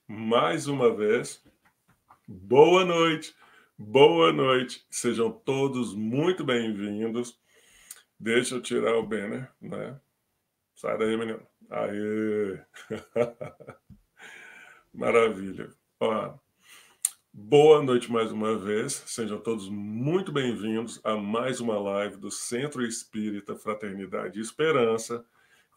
mais uma vez. Boa noite, boa noite. Sejam todos muito bem-vindos. Deixa eu tirar o banner, né? Sai daí, menino. Aê! Maravilha. Ó, boa noite mais uma vez. Sejam todos muito bem-vindos a mais uma live do Centro Espírita Fraternidade e Esperança.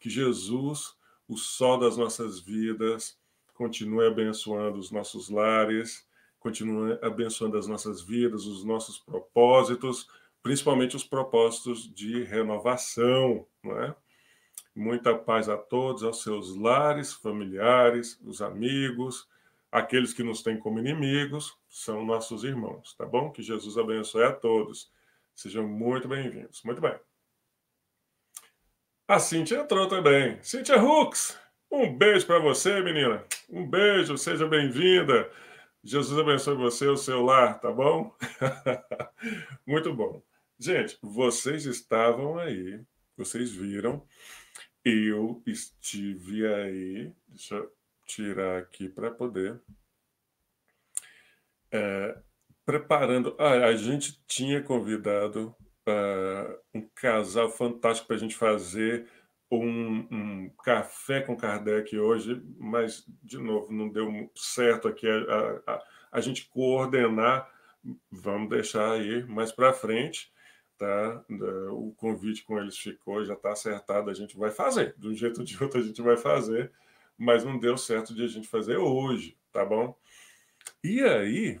Que Jesus, o sol das nossas vidas, continue abençoando os nossos lares, continue abençoando as nossas vidas, os nossos propósitos, principalmente os propósitos de renovação, não é? Muita paz a todos, aos seus lares, familiares, os amigos, aqueles que nos têm como inimigos, são nossos irmãos, tá bom? Que Jesus abençoe a todos. Sejam muito bem-vindos. Muito bem. A Cíntia entrou também. Cíntia Hooks, um beijo para você, menina. Um beijo, seja bem-vinda. Jesus abençoe você e o seu lar, tá bom? Muito bom. Gente, vocês estavam aí, vocês viram, eu estive aí, deixa eu tirar aqui para poder, preparando. A gente tinha convidado um casal fantástico para a gente fazer um café com Kardec hoje, mas, de novo, não deu certo aqui a gente coordenar. Vamos deixar aí mais para frente, tá? O convite com eles ficou, já está acertado, a gente vai fazer. De um jeito ou de outro a gente vai fazer, mas não deu certo de a gente fazer hoje, tá bom? E aí,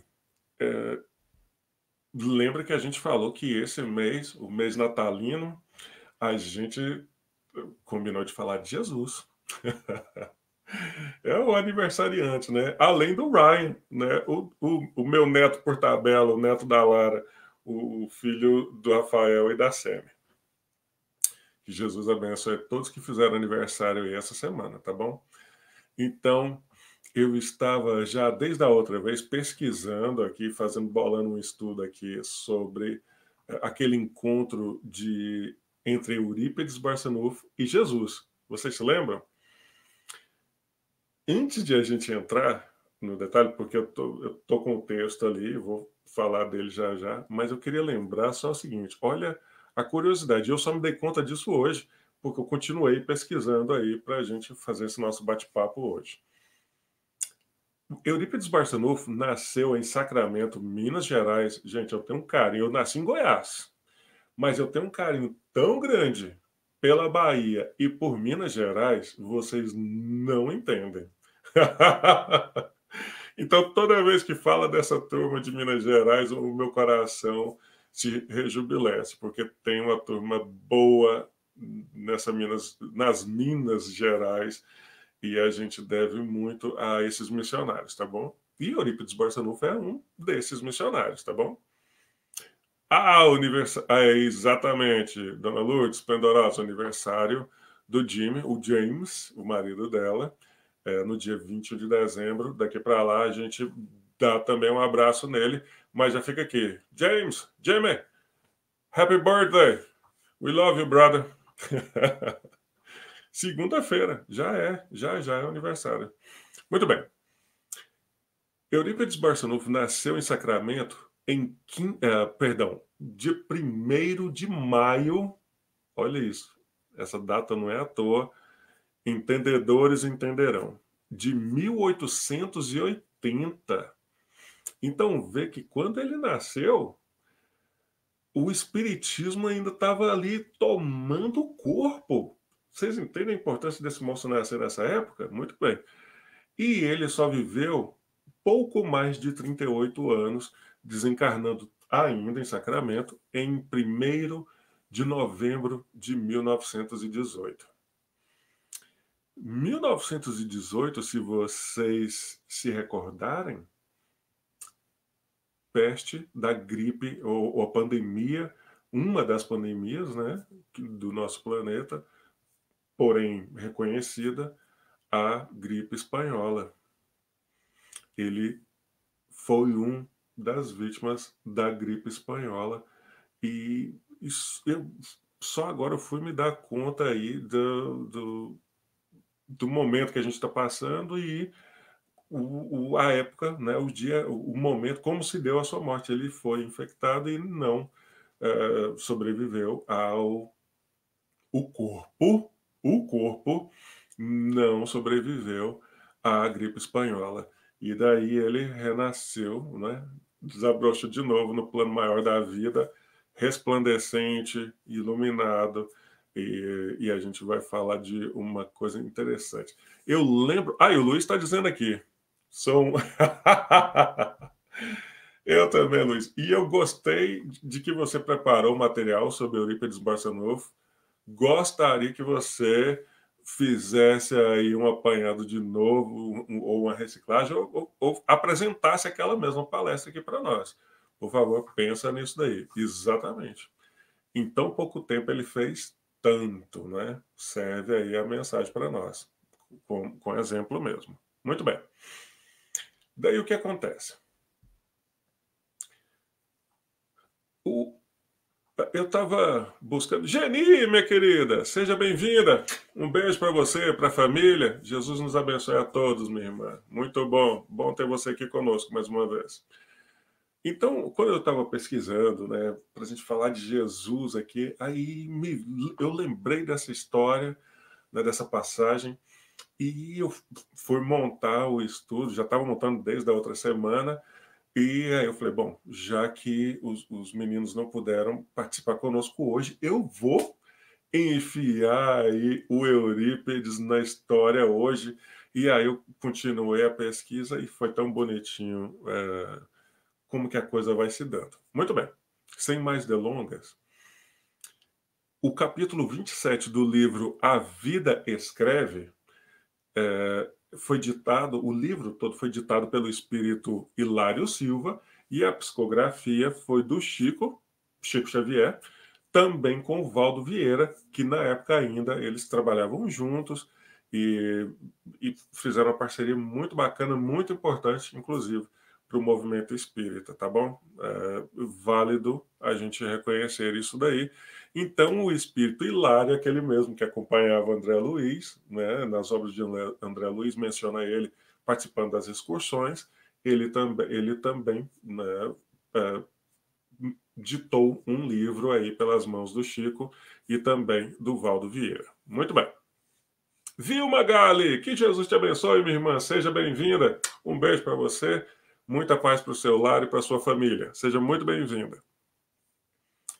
lembra que a gente falou que esse mês, o mês natalino, a gente combinou de falar de Jesus. É o aniversariante, né? Além do Ryan, né? O meu neto por tabela, o neto da Lara, o filho do Rafael e da Semi. Que Jesus abençoe todos que fizeram aniversário aí essa semana, tá bom? Então, eu estava já desde a outra vez pesquisando aqui, bolando um estudo aqui sobre aquele encontro entre Eurípides Barçanufo e Jesus. Vocês se lembram? Antes de a gente entrar no detalhe, porque eu tô com o texto ali, vou falar dele já já, mas eu queria lembrar só o seguinte: olha a curiosidade, eu só me dei conta disso hoje, porque eu continuei pesquisando aí para a gente fazer esse nosso bate-papo hoje. Eurípides Barçanufo nasceu em Sacramento, Minas Gerais. Gente, eu tenho um carinho, eu nasci em Goiás, mas eu tenho um carinho tão grande pela Bahia e por Minas Gerais, vocês não entendem. Então, toda vez que fala dessa turma de Minas Gerais, o meu coração se rejubilece, porque tem uma turma boa nas Minas Gerais, e a gente deve muito a esses missionários, tá bom? E Eurípides Barçanufo é um desses missionários, tá bom? Exatamente, Dona Lourdes Pendorosa, aniversário do Jimmy, o James, o marido dela, no dia 21 de dezembro. Daqui para lá a gente dá também um abraço nele, mas já fica aqui. Jimmy, happy birthday! We love you, brother! Segunda-feira, já é o aniversário. Muito bem. Eurípides Barçanufo nasceu em Sacramento dia 1º de maio. Olha isso, essa data não é à toa. Entendedores entenderão. De 1880. Então vê que quando ele nasceu, o espiritismo ainda estava ali tomando corpo. Vocês entendem a importância desse moço nascer nessa época? Muito bem. E ele só viveu pouco mais de 38 anos, desencarnando ainda em Sacramento, em 1º de novembro de 1918. 1918, se vocês se recordarem, peste da gripe ou a pandemia, uma das pandemias, né, do nosso planeta, porém reconhecida, a gripe espanhola. Ele foi um das vítimas da gripe espanhola e eu só agora eu fui me dar conta aí do momento que a gente está passando e a época, né, o dia, o momento, como se deu a sua morte. Ele foi infectado e não sobreviveu ao o corpo, o corpo não sobreviveu à gripe espanhola. E daí ele renasceu, né? Desabrochou de novo no plano maior da vida, resplandecente, iluminado. E a gente vai falar de uma coisa interessante. Eu lembro. Ah, e o Luiz está dizendo aqui. São. Eu também, Luiz. E eu gostei de que você preparou o material sobre Eurípides Barçanufo. Gostaria que você fizesse aí um apanhado de novo, ou uma reciclagem, ou apresentasse aquela mesma palestra aqui para nós. Por favor, pensa nisso daí. Exatamente. Em tão pouco tempo ele fez tanto, né? Serve aí a mensagem para nós, com exemplo mesmo. Muito bem. Daí o que acontece? O, Eu estava buscando. Geni, minha querida, seja bem-vinda. Um beijo para você, para a família. Jesus nos abençoe a todos, minha irmã. Muito bom. Bom ter você aqui conosco mais uma vez. Então, quando eu estava pesquisando, né, para a gente falar de Jesus aqui, eu lembrei dessa história, né, dessa passagem, e eu fui montar o estudo, já estava montando desde a outra semana, e aí eu falei, bom, já que os meninos não puderam participar conosco hoje, eu vou enfiar aí o Eurípides na história hoje. E aí eu continuei a pesquisa e foi tão bonitinho como que a coisa vai se dando. Muito bem, sem mais delongas, o capítulo 27 do livro A Vida Escreve foi ditado, o livro todo foi ditado pelo espírito Hilário Silva e a psicografia foi do Chico Xavier, também com o Valdo Vieira, que na época ainda eles trabalhavam juntos e fizeram uma parceria muito bacana, muito importante, inclusive, para o movimento espírita, tá bom? Válido a gente reconhecer isso daí. Então, o espírito Hilário, aquele mesmo que acompanhava André Luiz, né, nas obras de André Luiz, menciona ele participando das excursões, ele também né, ditou um livro aí pelas mãos do Chico e também do Valdo Vieira. Muito bem. Vilma Gali, que Jesus te abençoe, minha irmã. Seja bem-vinda. Um beijo para você. Muita paz para o seu lar e para a sua família. Seja muito bem-vinda.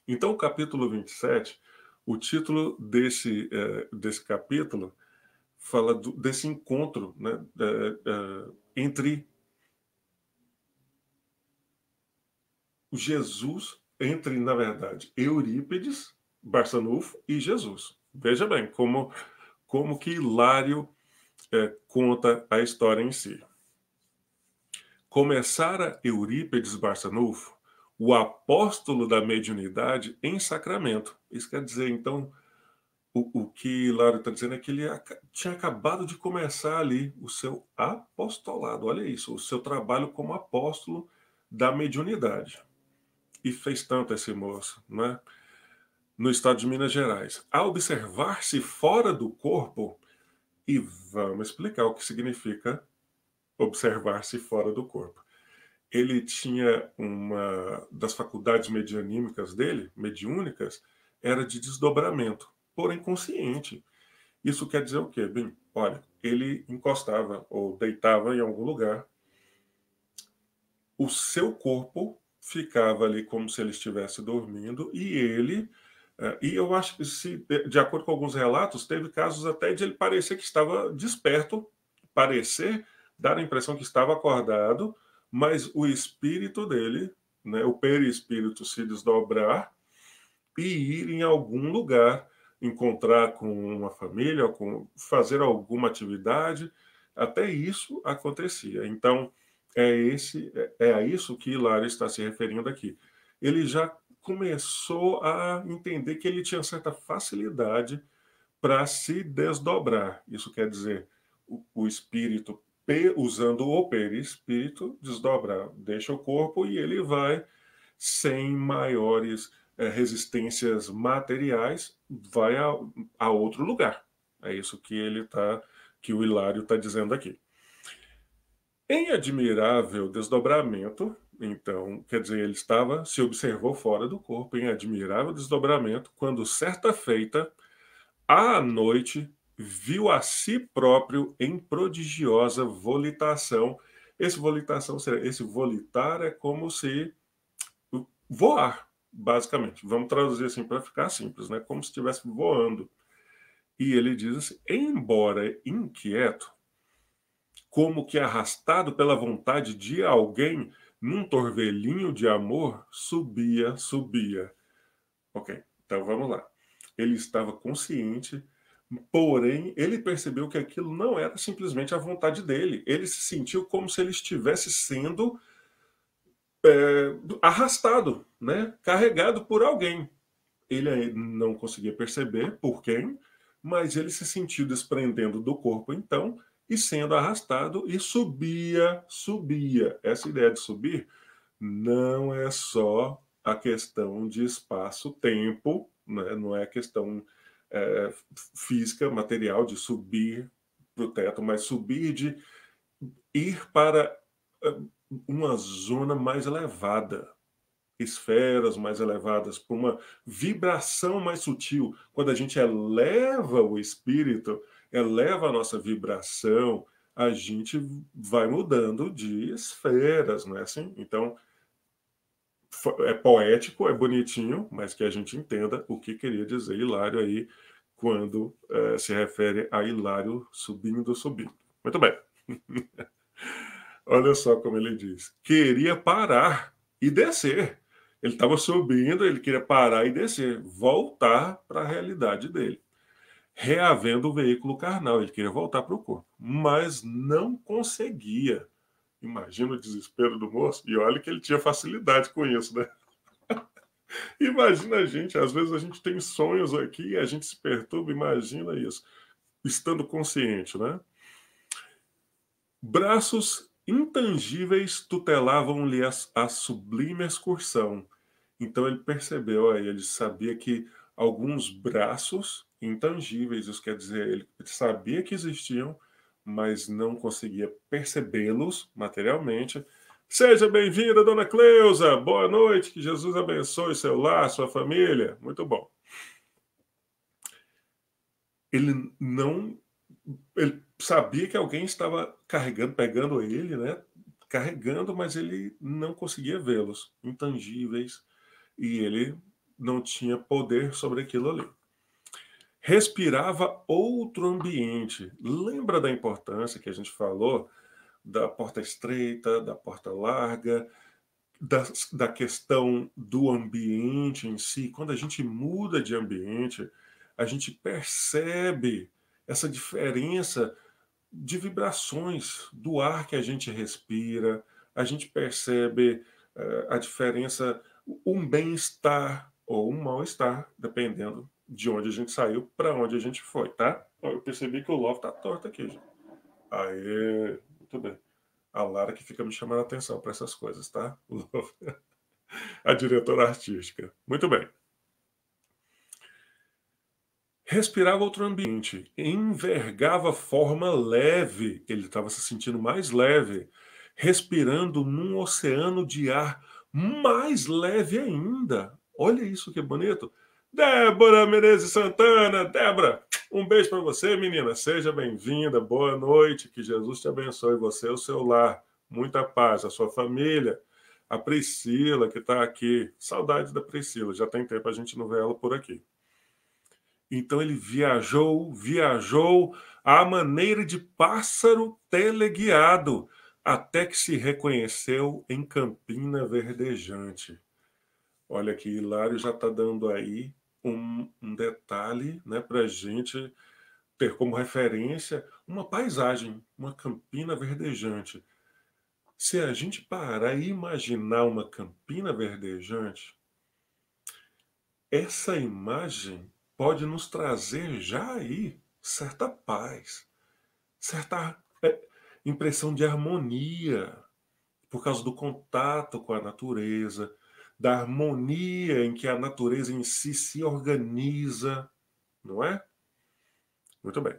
Então, o capítulo 27, o título desse capítulo fala desse encontro, né, na verdade, Eurípides Barçanufo e Jesus. Veja bem como que Hilário conta a história em si. Começara Eurípides Barçanufo, o apóstolo da mediunidade, em Sacramento. Isso quer dizer, então, o que Hilário está dizendo é que ele tinha acabado de começar ali o seu apostolado. Olha isso, o seu trabalho como apóstolo da mediunidade. E fez tanto esse moço, né? No estado de Minas Gerais. A observar-se fora do corpo, e vamos explicar o que significa observar-se fora do corpo. Ele tinha uma das faculdades medianímicas dele, mediúnicas, era de desdobramento, porém consciente. Isso quer dizer o quê? Bem, olha, ele encostava ou deitava em algum lugar, o seu corpo ficava ali como se ele estivesse dormindo e ele e eu acho que de acordo com alguns relatos, teve casos até de ele parecer que estava desperto, parecer dar a impressão que estava acordado, mas o espírito dele, né, o perispírito se desdobrar e ir em algum lugar, encontrar com uma família, fazer alguma atividade, até isso acontecia. Então, é a isso que Hilário está se referindo aqui. Ele já começou a entender que ele tinha certa facilidade para se desdobrar. Isso quer dizer, o espírito, usando o perispírito, desdobrar, deixa o corpo e ele vai sem maiores resistências materiais, vai a outro lugar. É isso que que o Hilário está dizendo aqui. Em admirável desdobramento, então, quer dizer, ele se observou fora do corpo, em admirável desdobramento, quando certa feita, à noite, viu a si próprio em prodigiosa volitação. Esse volitar é como se voar, basicamente. Vamos traduzir assim para ficar simples, né? Como se estivesse voando. E ele diz assim: embora inquieto, como que arrastado pela vontade de alguém, num torvelinho de amor, subia, subia. Ok, então vamos lá. Ele estava consciente, porém, ele percebeu que aquilo não era simplesmente a vontade dele. Ele se sentiu como se ele estivesse sendo arrastado, né? Carregado por alguém. Ele não conseguia perceber por quem, mas ele se sentiu desprendendo do corpo então e sendo arrastado e subia, subia. Essa ideia de subir não é só a questão de espaço-tempo, né? Não é questão é, física, material de subir para o teto, mas subir de ir para é, uma zona mais elevada, esferas mais elevadas, para uma vibração mais sutil. Quando a gente eleva o espírito, eleva a nossa vibração, a gente vai mudando de esferas, não é assim? Então, é poético, é bonitinho, mas que a gente entenda o que queria dizer Hilário aí quando se refere a Hilário subindo, subindo. Muito bem. Olha só como ele diz. Queria parar e descer. Ele estava subindo, ele queria parar e descer, voltar para a realidade dele. Reavendo o veículo carnal, ele queria voltar para o corpo, mas não conseguia. Imagina o desespero do moço. E olha que ele tinha facilidade com isso, né? Imagina a gente, às vezes a gente tem sonhos aqui e a gente se perturba, imagina isso, estando consciente, né? Braços intangíveis tutelavam-lhe a sublime excursão. Então ele percebeu, aí ele sabia que alguns braços intangíveis, isso quer dizer, ele sabia que existiam, mas não conseguia percebê-los materialmente. Seja bem-vinda, dona Cleusa. Boa noite, que Jesus abençoe seu lar, sua família. Muito bom. Ele não ele sabia que alguém estava carregando, pegando ele, né? Carregando, mas ele não conseguia vê-los, intangíveis, e ele não tinha poder sobre aquilo ali. Respirava outro ambiente. Lembra da importância que a gente falou da porta estreita, da porta larga, da questão do ambiente em si? Quando a gente muda de ambiente, a gente percebe essa diferença de vibrações do ar que a gente respira, a gente percebe a diferença, um bem-estar ou um mal-estar, dependendo de onde a gente saiu para onde a gente foi, tá? Eu percebi que o Love tá torto aqui, gente. Aê, muito bem. A Lara que fica me chamando a atenção para essas coisas, tá? Love, a diretora artística. Muito bem. Respirava outro ambiente, envergava forma leve, ele estava se sentindo mais leve, respirando num oceano de ar mais leve ainda. Olha isso que bonito. Débora Menezes Santana, Débora, um beijo para você, menina. Seja bem-vinda, boa noite, que Jesus te abençoe, você e o seu lar. Muita paz, a sua família. A Priscila, que está aqui. Saudade da Priscila, já tem tempo a gente não vê ela por aqui. Então ele viajou, viajou à maneira de pássaro teleguiado, até que se reconheceu em Campina Verdejante. Olha que Hilário já está dando aí um detalhe, né, para a gente ter como referência uma paisagem, uma Campina Verdejante. Se a gente parar e imaginar uma Campina Verdejante, essa imagem pode nos trazer já aí certa paz, certa impressão de harmonia, por causa do contato com a natureza, da harmonia em que a natureza em si se organiza, não é? Muito bem.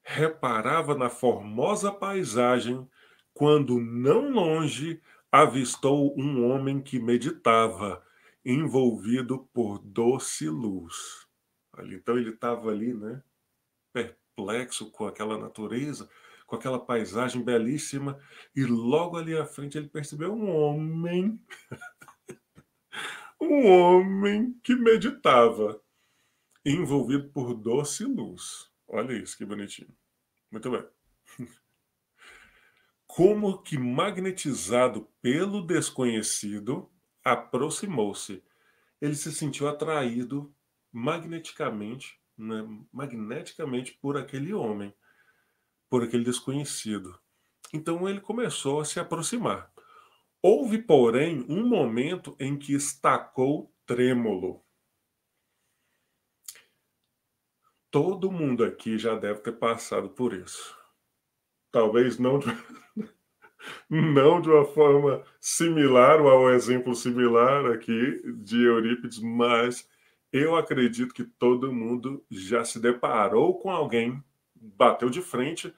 Reparava na formosa paisagem quando não longe avistou um homem que meditava, envolvido por doce luz. Então ele estava ali, né, perplexo com aquela natureza, com aquela paisagem belíssima, e logo ali à frente ele percebeu um homem que meditava, envolvido por doce luz. Olha isso, que bonitinho. Muito bem. Como que magnetizado pelo desconhecido, aproximou-se. Ele se sentiu atraído magneticamente, né, magneticamente por aquele homem, por aquele desconhecido. Então ele começou a se aproximar. Houve, porém, um momento em que estacou trêmulo. Todo mundo aqui já deve ter passado por isso. Talvez não de uma forma similar ou ao exemplo similar aqui de Eurípides, mas eu acredito que todo mundo já se deparou com alguém, bateu de frente,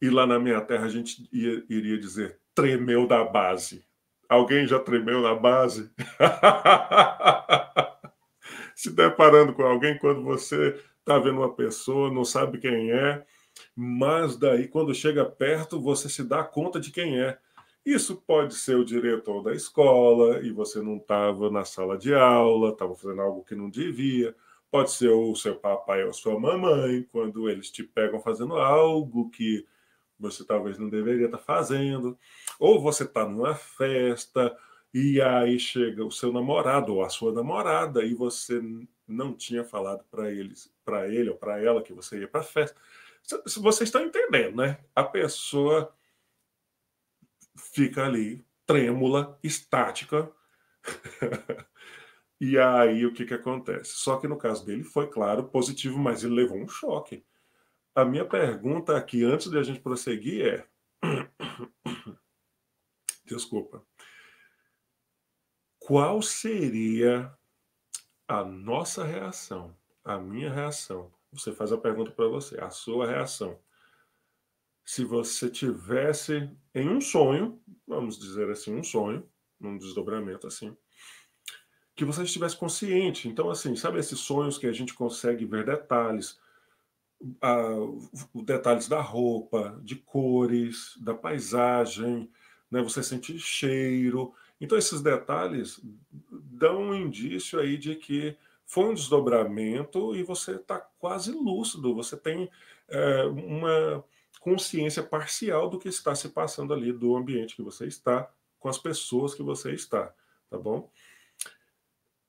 e lá na minha terra a gente iria dizer tremeu da base. Alguém já tremeu na base? Se deparando com alguém quando você está vendo uma pessoa, não sabe quem é, mas daí quando chega perto você se dá conta de quem é. Isso pode ser o diretor da escola e você não estava na sala de aula, estava fazendo algo que não devia. Pode ser o seu papai ou sua mamãe, quando eles te pegam fazendo algo que você talvez não deveria estar fazendo. Ou você está numa festa e aí chega o seu namorado ou a sua namorada e você não tinha falado para ele ou para ela que você ia para a festa. Se vocês estão entendendo, né? A pessoa fica ali, trêmula, estática. E aí o que, que acontece? Só que no caso dele foi, claro, positivo, mas ele levou um choque. A minha pergunta aqui, antes de a gente prosseguir, é. Desculpa. Qual seria a nossa reação, a minha reação? Você faz a pergunta para você, a sua reação. Se você tivesse em um sonho, vamos dizer assim, um sonho, num desdobramento assim, que você estivesse consciente. Então, assim, sabe esses sonhos que a gente consegue ver detalhes, detalhes da roupa, de cores, da paisagem, né? Você sentir cheiro. Então, esses detalhes dão um indício aí de que foi um desdobramento e você está quase lúcido, você tem uma consciência parcial do que está se passando ali, do ambiente que você está, com as pessoas que você está, tá bom?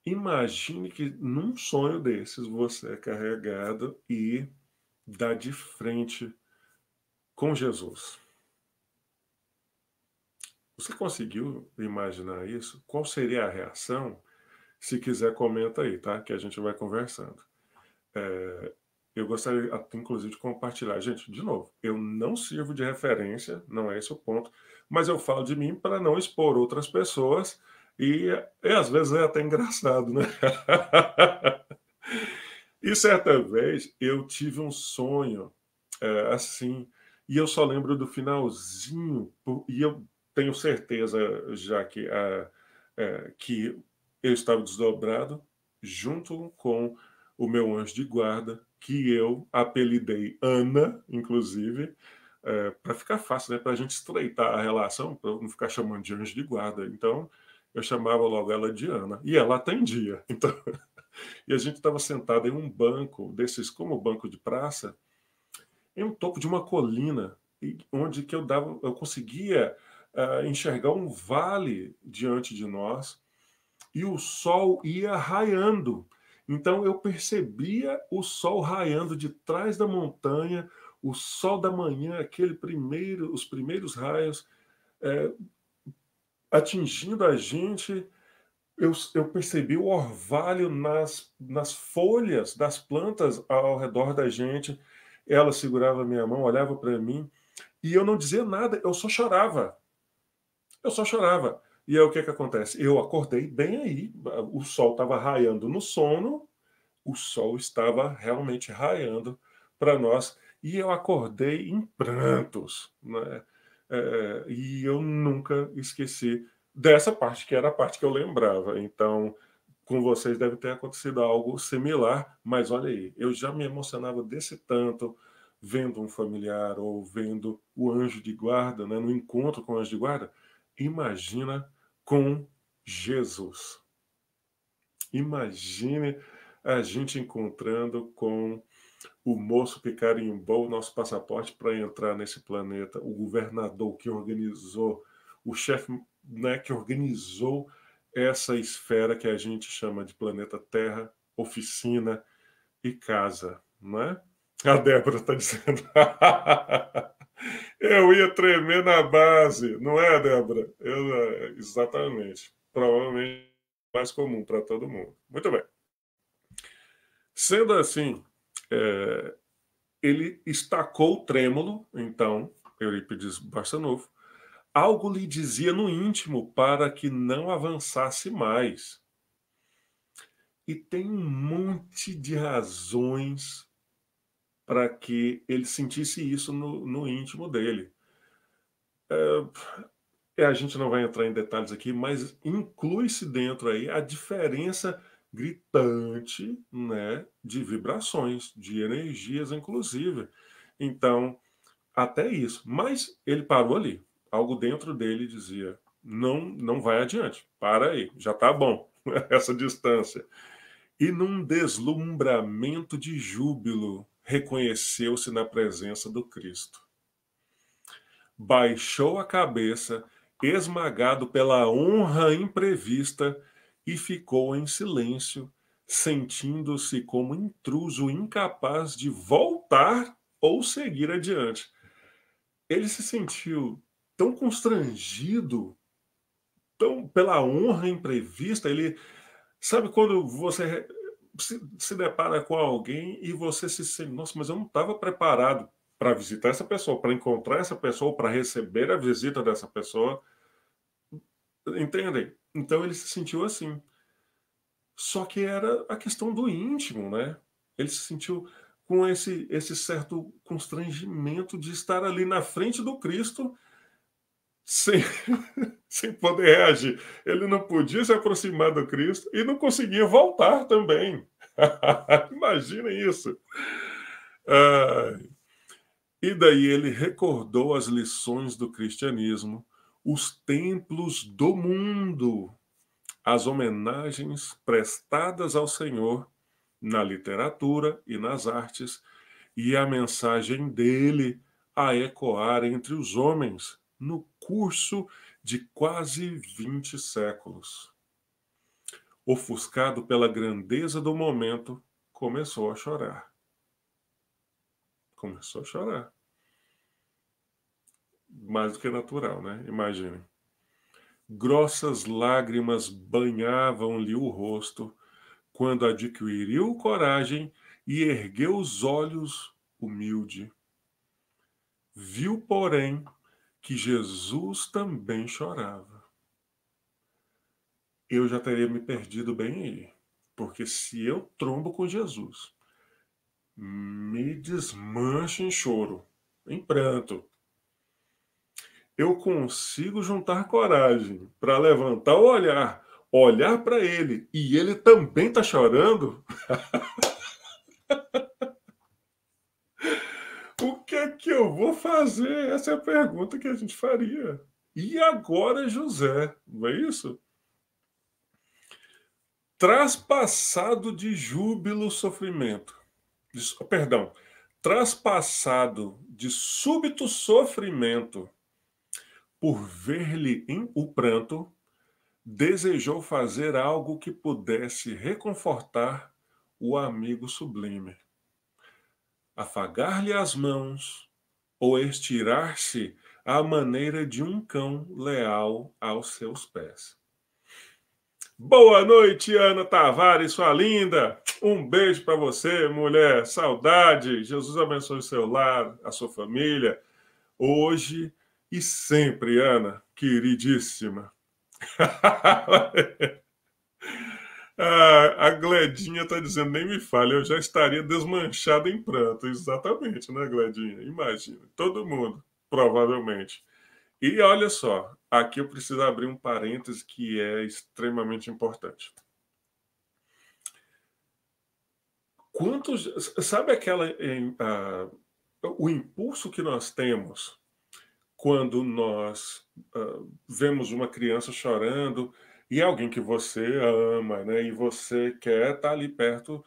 Imagine que num sonho desses você é carregado e dá de frente com Jesus. Você conseguiu imaginar isso? Qual seria a reação? Se quiser, comenta aí, tá? Que a gente vai conversando. Eu gostaria, inclusive, de compartilhar. Gente, de novo, eu não sirvo de referência, não é esse o ponto, mas eu falo de mim para não expor outras pessoas e às vezes é até engraçado, né? E certa vez eu tive um sonho assim, e eu só lembro do finalzinho, e eu tenho certeza já que eu estava desdobrado junto com o meu anjo de guarda, que eu apelidei Ana, inclusive, para ficar fácil, né, para a gente estreitar a relação, para não ficar chamando de anjo de guarda. Então, eu chamava logo ela de Ana, e ela atendia. Então, e a gente estava sentado em um banco, desses como banco de praça, em um topo de uma colina, onde que eu conseguia enxergar um vale diante de nós e o sol ia raiando. Então eu percebia o sol raiando de trás da montanha, o sol da manhã, os primeiros raios é, atingindo a gente. Eu percebi o orvalho nas folhas das plantas ao redor da gente. Ela segurava a minha mão, olhava para mim e eu não dizia nada, eu só chorava. Eu só chorava. E aí o que que acontece? Eu acordei bem aí, o sol estava raiando no sono, o sol estava realmente raiando para nós, e eu acordei em prantos, né? E eu nunca esqueci dessa parte, que era a parte que eu lembrava. Então, com vocês deve ter acontecido algo similar, mas olha aí, eu já me emocionava desse tanto vendo um familiar ou vendo o anjo de guarda, né, no encontro com o anjo de guarda. Imagina com Jesus. Imagine a gente encontrando com o moço que carimbou o nosso passaporte para entrar nesse planeta, o governador que organizou, o chefe, né, que organizou essa esfera que a gente chama de planeta Terra, oficina e casa, não é? A Débora está dizendo. Eu ia tremer na base, não é, Débora? Exatamente. Provavelmente mais comum para todo mundo. Muito bem. Sendo assim, ele estacou o trêmulo, então, Eurípides Barçanufo, algo lhe dizia no íntimo para que não avançasse mais. E tem um monte de razões para que ele sentisse isso no íntimo dele. A gente não vai entrar em detalhes aqui, mas inclui-se dentro aí a diferença gritante, né, de vibrações, de energias, inclusive. Então, até isso. Mas ele parou ali. Algo dentro dele dizia: não vai adiante, para aí, já está bom essa distância. E num deslumbramento de júbilo, reconheceu-se na presença do Cristo. Baixou a cabeça, esmagado pela honra imprevista, e ficou em silêncio, sentindo-se como intruso incapaz de voltar ou seguir adiante. Ele se sentiu tão constrangido, tão pela honra imprevista. Ele sabe quando você se depara com alguém e você se sente, nossa, mas eu não estava preparado para visitar essa pessoa, para encontrar essa pessoa, para receber a visita dessa pessoa. Entendem? Então ele se sentiu assim. Só que era a questão do íntimo, né? Ele se sentiu com esse certo constrangimento de estar ali na frente do Cristo sem, sem poder reagir. Ele não podia se aproximar do Cristo e não conseguia voltar também. Imagina isso. Ah, e daí ele recordou as lições do cristianismo, os templos do mundo, as homenagens prestadas ao Senhor na literatura e nas artes, e a mensagem dele a ecoar entre os homens no curso de quase 20 séculos. Ofuscado pela grandeza do momento, começou a chorar. Começou a chorar. Mais do que natural, né? Imaginem. Grossas lágrimas banhavam-lhe o rosto quando adquiriu coragem e ergueu os olhos humilde. Viu, porém, que Jesus também chorava. Eu já teria me perdido bem aí, porque se eu trombo com Jesus, me desmancho em choro, em pranto, eu consigo juntar coragem para levantar o olhar, olhar para ele e ele também está chorando, o que é que eu vou fazer? Essa é a pergunta que a gente faria. E agora, José, não é isso? Traspassado de júbilo sofrimento. Perdão, traspassado de súbito sofrimento por ver-lhe o pranto, desejou fazer algo que pudesse reconfortar o amigo sublime. Afagar-lhe as mãos ou estirar-se à maneira de um cão leal aos seus pés. Boa noite, Ana Tavares, sua linda. Um beijo para você, mulher. Saudade. Jesus abençoe o seu lar, a sua família, hoje e sempre, Ana, queridíssima. A Gledinha está dizendo, nem me fale, eu já estaria desmanchado em pranto. Exatamente, né, Gledinha? Imagina, todo mundo, provavelmente. E olha só, aqui eu preciso abrir um parêntese que é extremamente importante. Quantos, sabe o impulso que nós temos quando nós vemos uma criança chorando e é alguém que você ama, né? E você quer estar ali perto,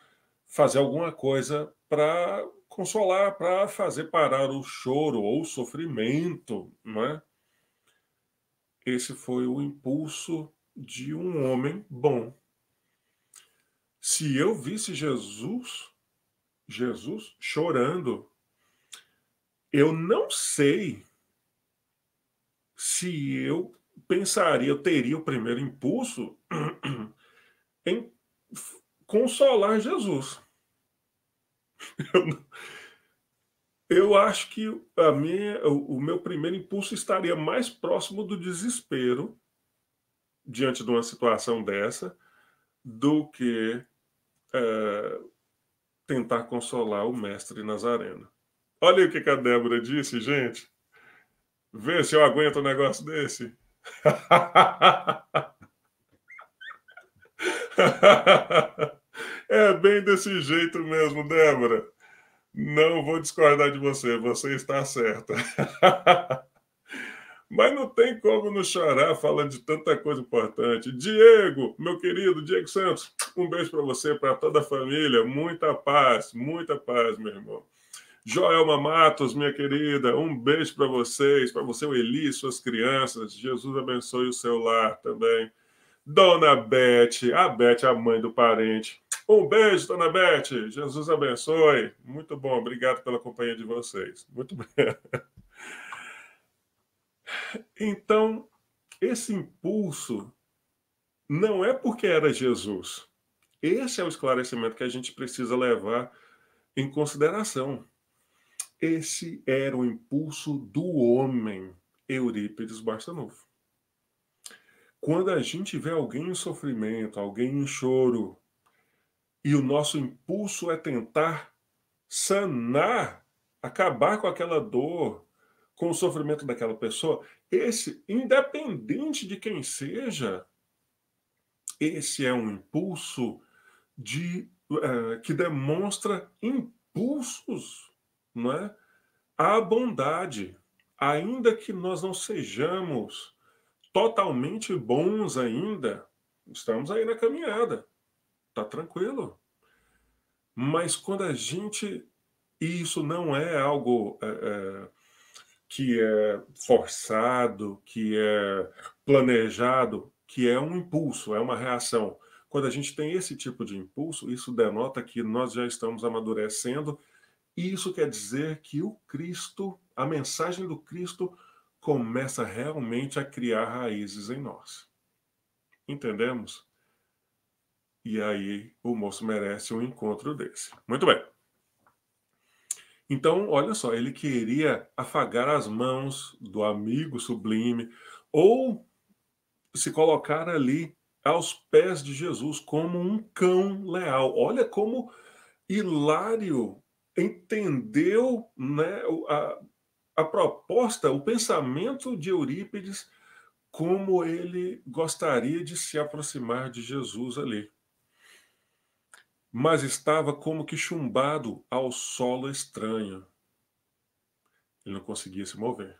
fazer alguma coisa para consolar, para fazer parar o choro ou o sofrimento, não é? Esse foi o impulso de um homem bom. Se eu visse Jesus chorando, eu não sei se eu pensaria, eu teria o primeiro impulso em consolar Jesus. Eu acho que o meu primeiro impulso estaria mais próximo do desespero diante de uma situação dessa do que tentar consolar o mestre Nazareno. Olha aí o que a Débora disse, gente. Vê se eu aguento um negócio desse. É bem desse jeito mesmo, Débora. Não vou discordar de você, você está certa. Mas não tem como não chorar falando de tanta coisa importante. Diego, meu querido Diego Santos, um beijo para você, para toda a família. Muita paz, meu irmão. Joelma Matos, minha querida, um beijo para vocês, para você, o Eli, suas crianças. Jesus abençoe o seu lar também. Dona Beth, a Beth, a mãe do parente. Um beijo, Dona Beth. Jesus abençoe. Muito bom, obrigado pela companhia de vocês. Muito bem. Então, esse impulso não é porque era Jesus. Esse é o esclarecimento que a gente precisa levar em consideração. Esse era o impulso do homem, Eurípides Barçanufo. Quando a gente vê alguém em sofrimento, alguém em choro, e o nosso impulso é tentar sanar, acabar com aquela dor, com o sofrimento daquela pessoa, esse, independente de quem seja, esse é um impulso que demonstra impulsos, não é? À bondade, ainda que nós não sejamos totalmente bons ainda, estamos aí na caminhada, tá tranquilo. Mas quando a gente, e isso não é algo que é forçado, que é planejado, que é um impulso, é uma reação. Quando a gente tem esse tipo de impulso, isso denota que nós já estamos amadurecendo, e isso quer dizer que o Cristo, a mensagem do Cristo, começa realmente a criar raízes em nós. Entendemos? E aí o moço merece um encontro desse. Muito bem. Então, olha só, ele queria afagar as mãos do amigo sublime ou se colocar ali aos pés de Jesus como um cão leal. Olha como Hilário entendeu, né, a proposta, o pensamento de Eurípides, como ele gostaria de se aproximar de Jesus ali. Mas estava como que chumbado ao solo estranho. Ele não conseguia se mover.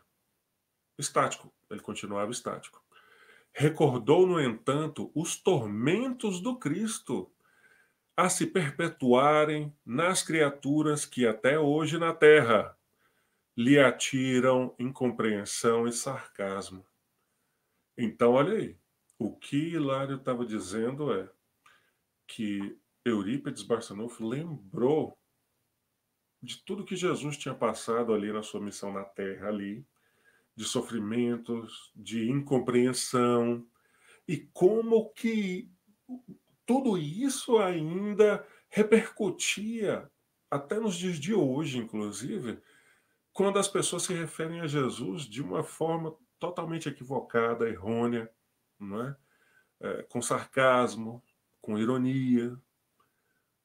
Estático, ele continuava estático. Recordou, no entanto, os tormentos do Cristo a se perpetuarem nas criaturas que até hoje na terra lhe atiram incompreensão e sarcasmo. Então, olha aí, o que Hilário estava dizendo é que Eurípides Barçanufo lembrou de tudo que Jesus tinha passado ali na sua missão na terra, ali, de sofrimentos, de incompreensão, e como que tudo isso ainda repercutia até nos dias de hoje, inclusive, quando as pessoas se referem a Jesus de uma forma totalmente equivocada, errônea, não é? Com sarcasmo, com ironia,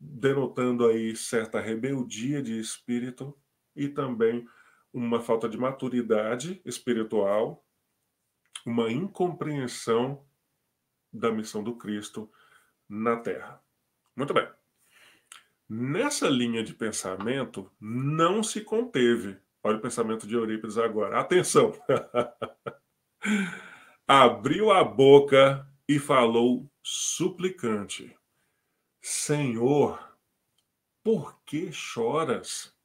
denotando aí certa rebeldia de espírito e também uma falta de maturidade espiritual, uma incompreensão da missão do Cristo na Terra. Muito bem. Nessa linha de pensamento, não se conteve. Olha o pensamento de Eurípides agora. Atenção! Abriu a boca e falou suplicante: Senhor, por que choras?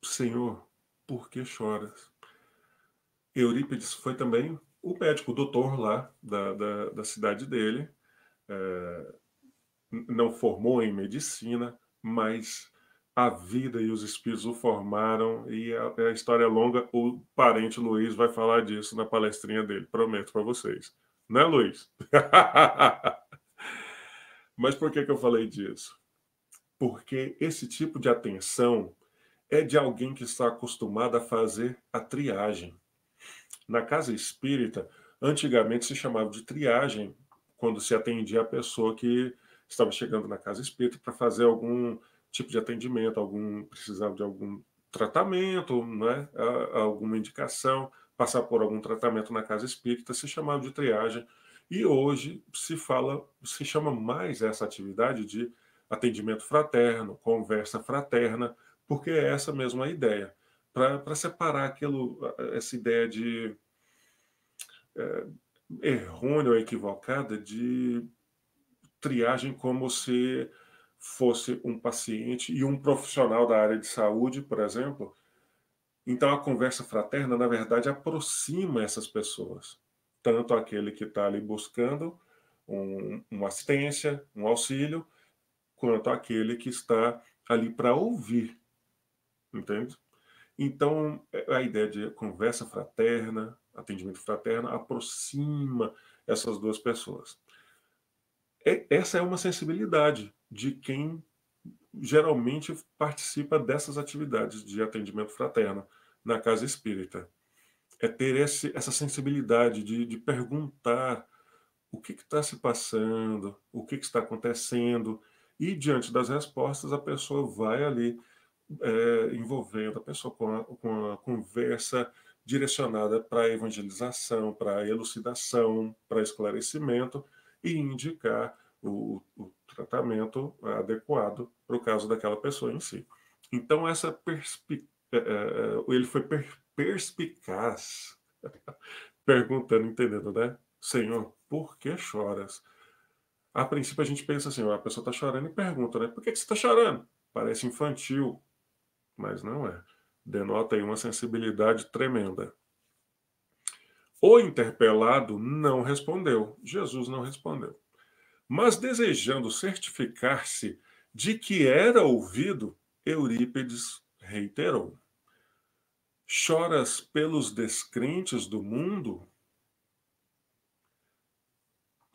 Senhor, por que choras? Eurípides foi também o médico, o doutor lá da cidade dele. Não formou em medicina, mas a vida e os espíritos o formaram, e a história é longa. O parente Luiz vai falar disso na palestrinha dele, prometo para vocês. Né, Luiz? Mas por que eu falei disso? Porque esse tipo de atenção é de alguém que está acostumado a fazer a triagem. Na casa espírita, antigamente se chamava de triagem quando se atendia a pessoa que estava chegando na casa espírita para fazer algum tipo de atendimento, precisava de algum tratamento, né? Alguma indicação, passar por algum tratamento na casa espírita, se chamava de triagem. E hoje se chama mais essa atividade de atendimento fraterno, conversa fraterna, porque é essa mesma ideia, para separar essa ideia de errônea ou equivocada de triagem como se fosse um paciente e um profissional da área de saúde, por exemplo. Então, a conversa fraterna, na verdade, aproxima essas pessoas, tanto aquele que está ali buscando uma assistência, um auxílio, quanto aquele que está ali para ouvir, entende? Então, a ideia de conversa fraterna, atendimento fraterno, aproxima essas duas pessoas. Essa é uma sensibilidade de quem geralmente participa dessas atividades de atendimento fraterno na casa espírita. É ter essa sensibilidade de perguntar o que está se passando, o que está acontecendo, e diante das respostas a pessoa vai ali envolvendo a pessoa com a conversa direcionada para a evangelização, para a elucidação, para esclarecimento e indicar o tratamento adequado para o caso daquela pessoa em si. Então, ele foi perspicaz, perguntando, entendendo, né? Senhor, por que choras? A princípio a gente pensa assim, a pessoa está chorando e pergunta, né? Por que você está chorando? Parece infantil, mas não é. Denota aí uma sensibilidade tremenda. O interpelado não respondeu. Jesus não respondeu. Mas desejando certificar-se de que era ouvido, Eurípides reiterou: Choras pelos descrentes do mundo?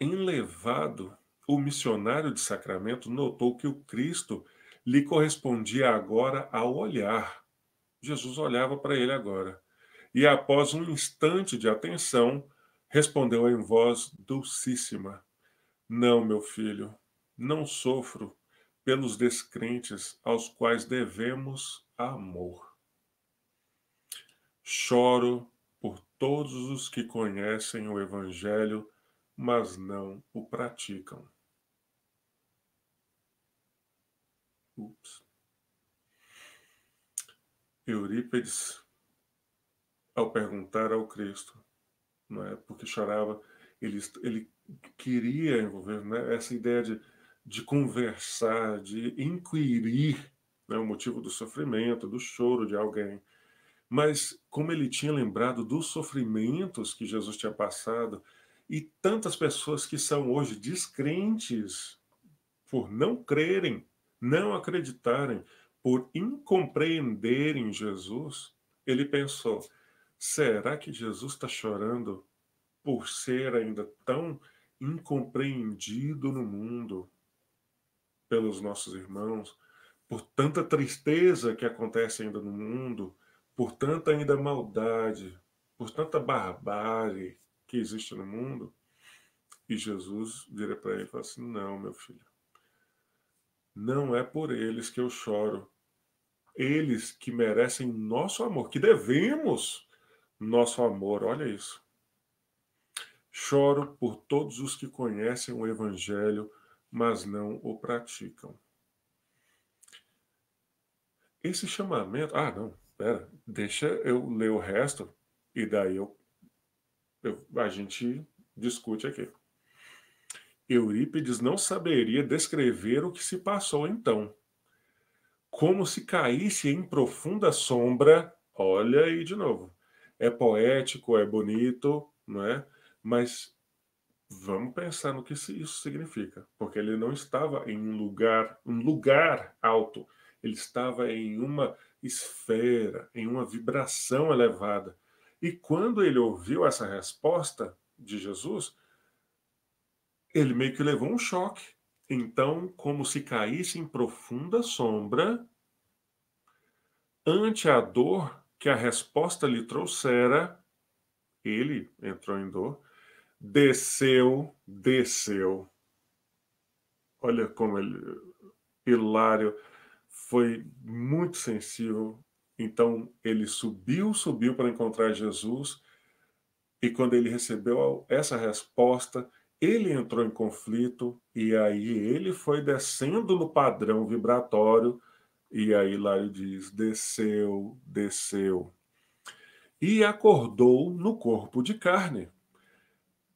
Enlevado, o missionário de Sacramento notou que o Cristo lhe correspondia agora ao olhar. Jesus olhava para ele agora. E após um instante de atenção, respondeu em voz dulcíssima: Não, meu filho, não sofro pelos descrentes aos quais devemos amor. Choro por todos os que conhecem o Evangelho, mas não o praticam. Ups. Eurípides, ao perguntar ao Cristo, não é, porque chorava, ele queria envolver, né, essa ideia de conversar, de inquirir, né, o motivo do sofrimento, do choro de alguém. Mas como ele tinha lembrado dos sofrimentos que Jesus tinha passado, e tantas pessoas que são hoje descrentes por não crerem, não acreditarem, por incompreenderem Jesus, ele pensou: será que Jesus está chorando por ser ainda tão incompreendido no mundo pelos nossos irmãos, por tanta tristeza que acontece ainda no mundo, por tanta ainda maldade, por tanta barbárie que existe no mundo? E Jesus vira para ele e fala assim: não, meu filho, não é por eles que eu choro. Eles que merecem nosso amor, que devemos nosso amor. Olha isso. Choro por todos os que conhecem o Evangelho, mas não o praticam. Esse chamamento. Ah, não, pera, deixa eu ler o resto e daí a gente discute aqui. Eurípides não saberia descrever o que se passou então. Como se caísse em profunda sombra. Olha aí de novo. É poético, é bonito, não é? Mas vamos pensar no que isso significa, porque ele não estava em um lugar alto, ele estava em uma esfera, em uma vibração elevada. E quando ele ouviu essa resposta de Jesus, ele meio que levou um choque. Então, como se caísse em profunda sombra, ante a dor que a resposta lhe trouxera, ele entrou em dor, desceu. Olha como Hilário foi muito sensível. Então ele subiu para encontrar Jesus e quando ele recebeu essa resposta, ele entrou em conflito e aí ele foi descendo no padrão vibratório e aí Hilário diz: desceu e acordou no corpo de carne.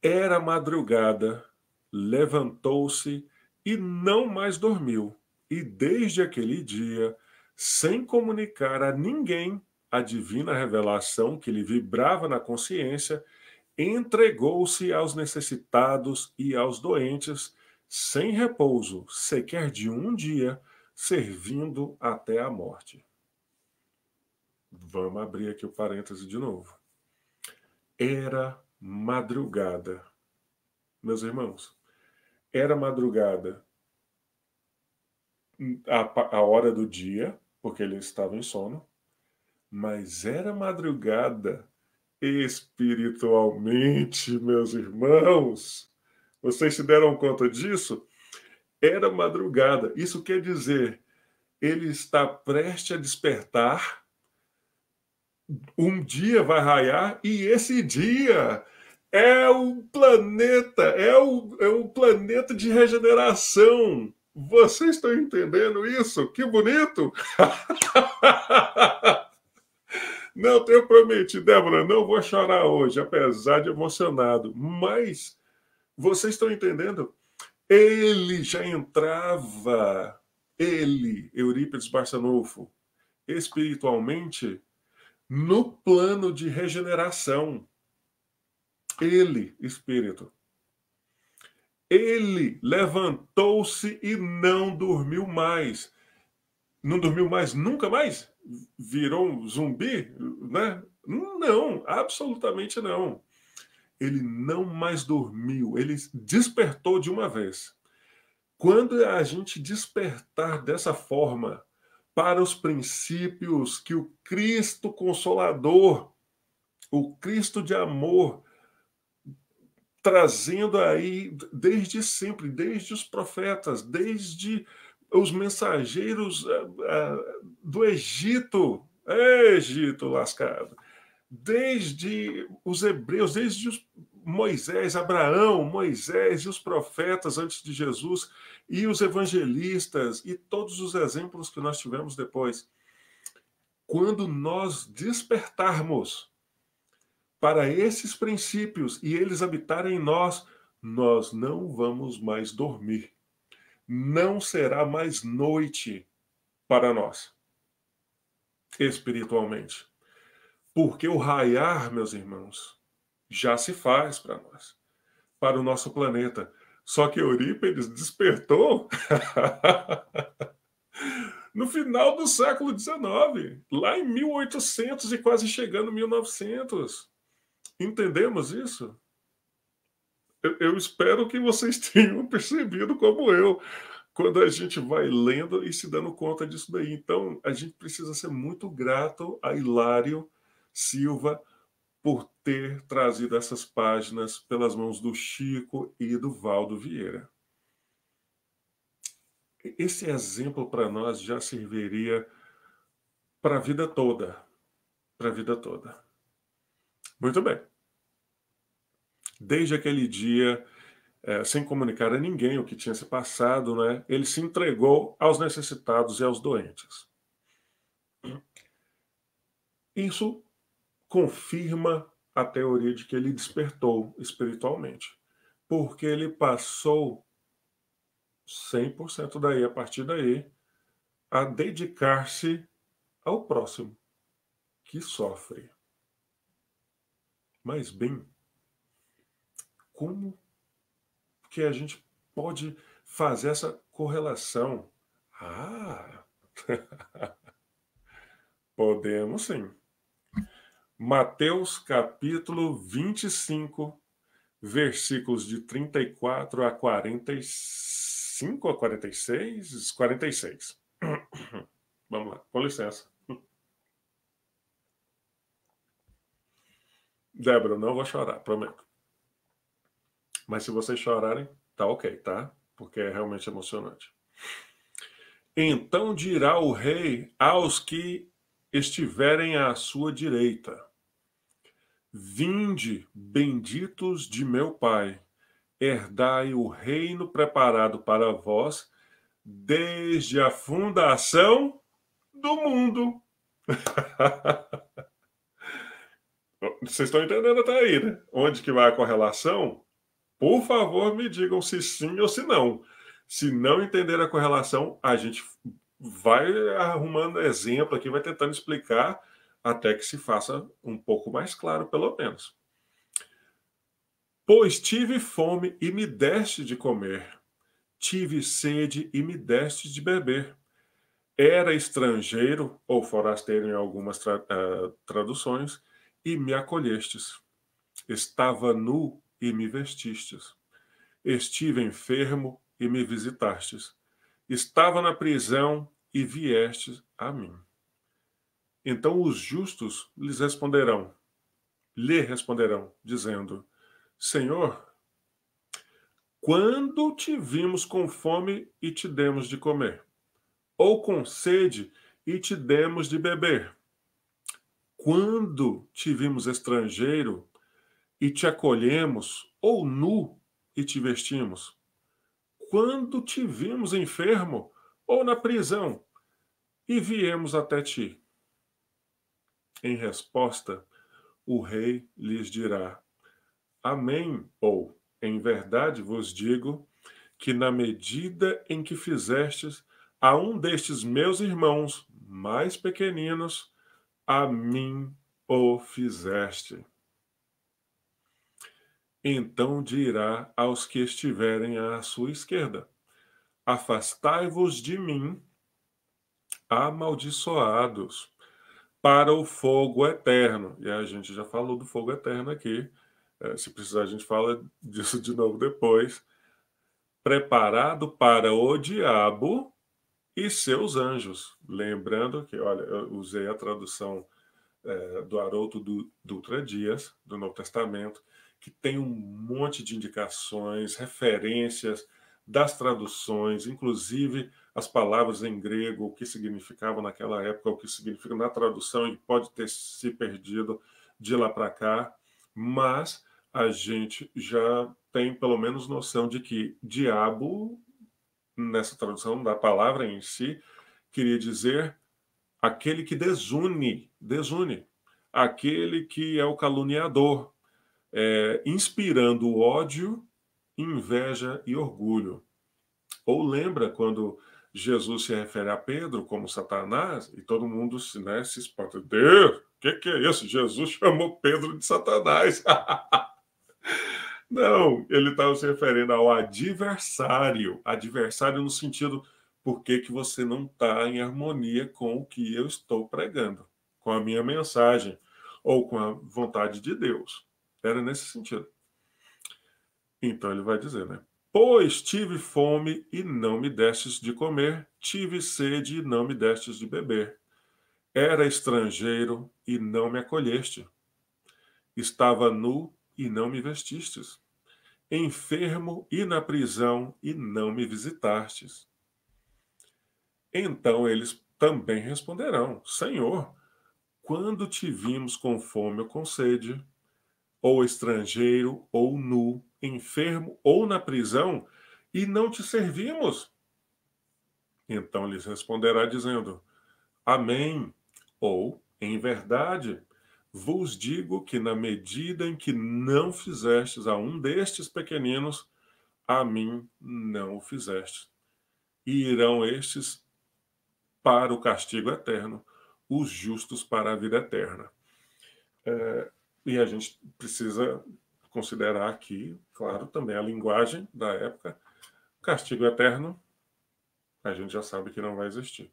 Era madrugada, levantou-se e não mais dormiu. E desde aquele dia, sem comunicar a ninguém a divina revelação que lhe vibrava na consciência, entregou-se aos necessitados e aos doentes, sem repouso, sequer de um dia, servindo até a morte. Vamos abrir aqui o parêntese de novo. Era madrugada. Meus irmãos, era madrugada a hora do dia, porque ele estava em sono, mas era madrugada espiritualmente, meus irmãos. Vocês se deram conta disso? Era madrugada. Isso quer dizer, ele está prestes a despertar, um dia vai raiar, e esse dia é o planeta, é o planeta de regeneração. Vocês estão entendendo isso? Que bonito! Não tenho prometido, Débora, não vou chorar hoje, apesar de emocionado. Mas vocês estão entendendo? Ele já entrava, Eurípides Barçanufo, espiritualmente, no plano de regeneração. Ele, espírito. Ele levantou-se e não dormiu mais. Não dormiu mais nunca mais? Virou um zumbi, né? Não, absolutamente não. Ele não mais dormiu, ele despertou de uma vez. Quando a gente despertar dessa forma para os princípios que o Cristo Consolador, o Cristo de amor, trazendo aí desde sempre, desde os profetas, desde os mensageiros do Egito lascado, desde os hebreus, desde Moisés, Abraão, Moisés e os profetas antes de Jesus, e os evangelistas, e todos os exemplos que nós tivemos depois. Quando nós despertarmos para esses princípios e eles habitarem em nós, nós não vamos mais dormir. Não será mais noite para nós, espiritualmente. Porque o raiar, meus irmãos, já se faz para nós, para o nosso planeta. Só que Eurípides despertou no final do século XIX, lá em 1800 e quase chegando em 1900. Entendemos isso? Eu espero que vocês tenham percebido como eu, quando a gente vai lendo e se dando conta disso daí. Então, a gente precisa ser muito grato a Hilário Silva por ter trazido essas páginas pelas mãos do Chico e do Valdo Vieira. Esse exemplo para nós já serviria para a vida toda. Para a vida toda. Muito bem. Desde aquele dia, sem comunicar a ninguém o que tinha se passado, né, ele se entregou aos necessitados e aos doentes. Isso confirma a teoria de que ele despertou espiritualmente, porque ele passou 100% daí, a partir daí, a dedicar-se ao próximo que sofre. Mas bem, como que a gente pode fazer essa correlação? Ah, podemos sim. Mateus capítulo 25, versículos de 34 a 45 a 46? 46. Vamos lá, com licença. Débora, não vou chorar, prometo. Mas se vocês chorarem, tá ok, tá? Porque é realmente emocionante. Então dirá o rei aos que estiverem à sua direita: Vinde, benditos de meu Pai, herdai o reino preparado para vós desde a fundação do mundo. Vocês estão entendendo até aí, né? Onde que vai a correlação? Por favor, me digam se sim ou se não. Se não entender a correlação, a gente vai arrumando exemplo aqui, vai tentando explicar até que se faça um pouco mais claro, pelo menos. Pois tive fome e me deste de comer, tive sede e me deste de beber. Era estrangeiro ou forasteiro em algumas traduções e me acolhestes. Estava nu e me vestistes. Estive enfermo e me visitastes. Estava na prisão e viestes a mim. Então os justos lhe responderão, dizendo: Senhor, quando te vimos com fome e te demos de comer? Ou com sede e te demos de beber? Quando te vimos estrangeiro e te acolhemos? Ou nu e te vestimos? Quando te vimos enfermo ou na prisão e viemos até ti? Em resposta, o rei lhes dirá: Amém, ou em verdade vos digo que na medida em que fizestes a um destes meus irmãos mais pequeninos, a mim o fizeste. Então dirá aos que estiverem à sua esquerda: Afastai-vos de mim, amaldiçoados, para o fogo eterno. E a gente já falou do fogo eterno aqui. Se precisar, a gente fala disso de novo depois. Preparado para o diabo e seus anjos. Lembrando que, olha, eu usei a tradução do Haroldo Dutra Dias, do Novo Testamento, que tem um monte de indicações, referências das traduções, inclusive as palavras em grego, o que significavam naquela época, o que significa na tradução, e pode ter se perdido de lá para cá, mas a gente já tem pelo menos noção de que diabo, nessa tradução da palavra em si, queria dizer aquele que desune, aquele que é o caluniador, inspirando ódio, inveja e orgulho. Ou lembra quando Jesus se refere a Pedro como Satanás e todo mundo se espanta. Deus, o que é isso? Jesus chamou Pedro de Satanás. Não, ele estava se referindo ao adversário. Adversário no sentido, por que você não está em harmonia com o que eu estou pregando, com a minha mensagem, ou com a vontade de Deus. Era nesse sentido. Então ele vai dizer, né? Pois tive fome e não me destes de comer, tive sede e não me destes de beber. Era estrangeiro e não me acolheste. Estava nu e não me vestistes. Enfermo e na prisão e não me visitastes. Então eles também responderão: Senhor, quando te vimos com fome ou com sede, ou estrangeiro, ou nu, enfermo, ou na prisão, e não te servimos? Então lhes responderá dizendo: Amém, ou, em verdade, vos digo que na medida em que não fizestes a um destes pequeninos, a mim não o fizestes. E irão estes para o castigo eterno, os justos para a vida eterna. E a gente precisa considerar aqui, claro, também a linguagem da época. Castigo eterno, a gente já sabe que não vai existir.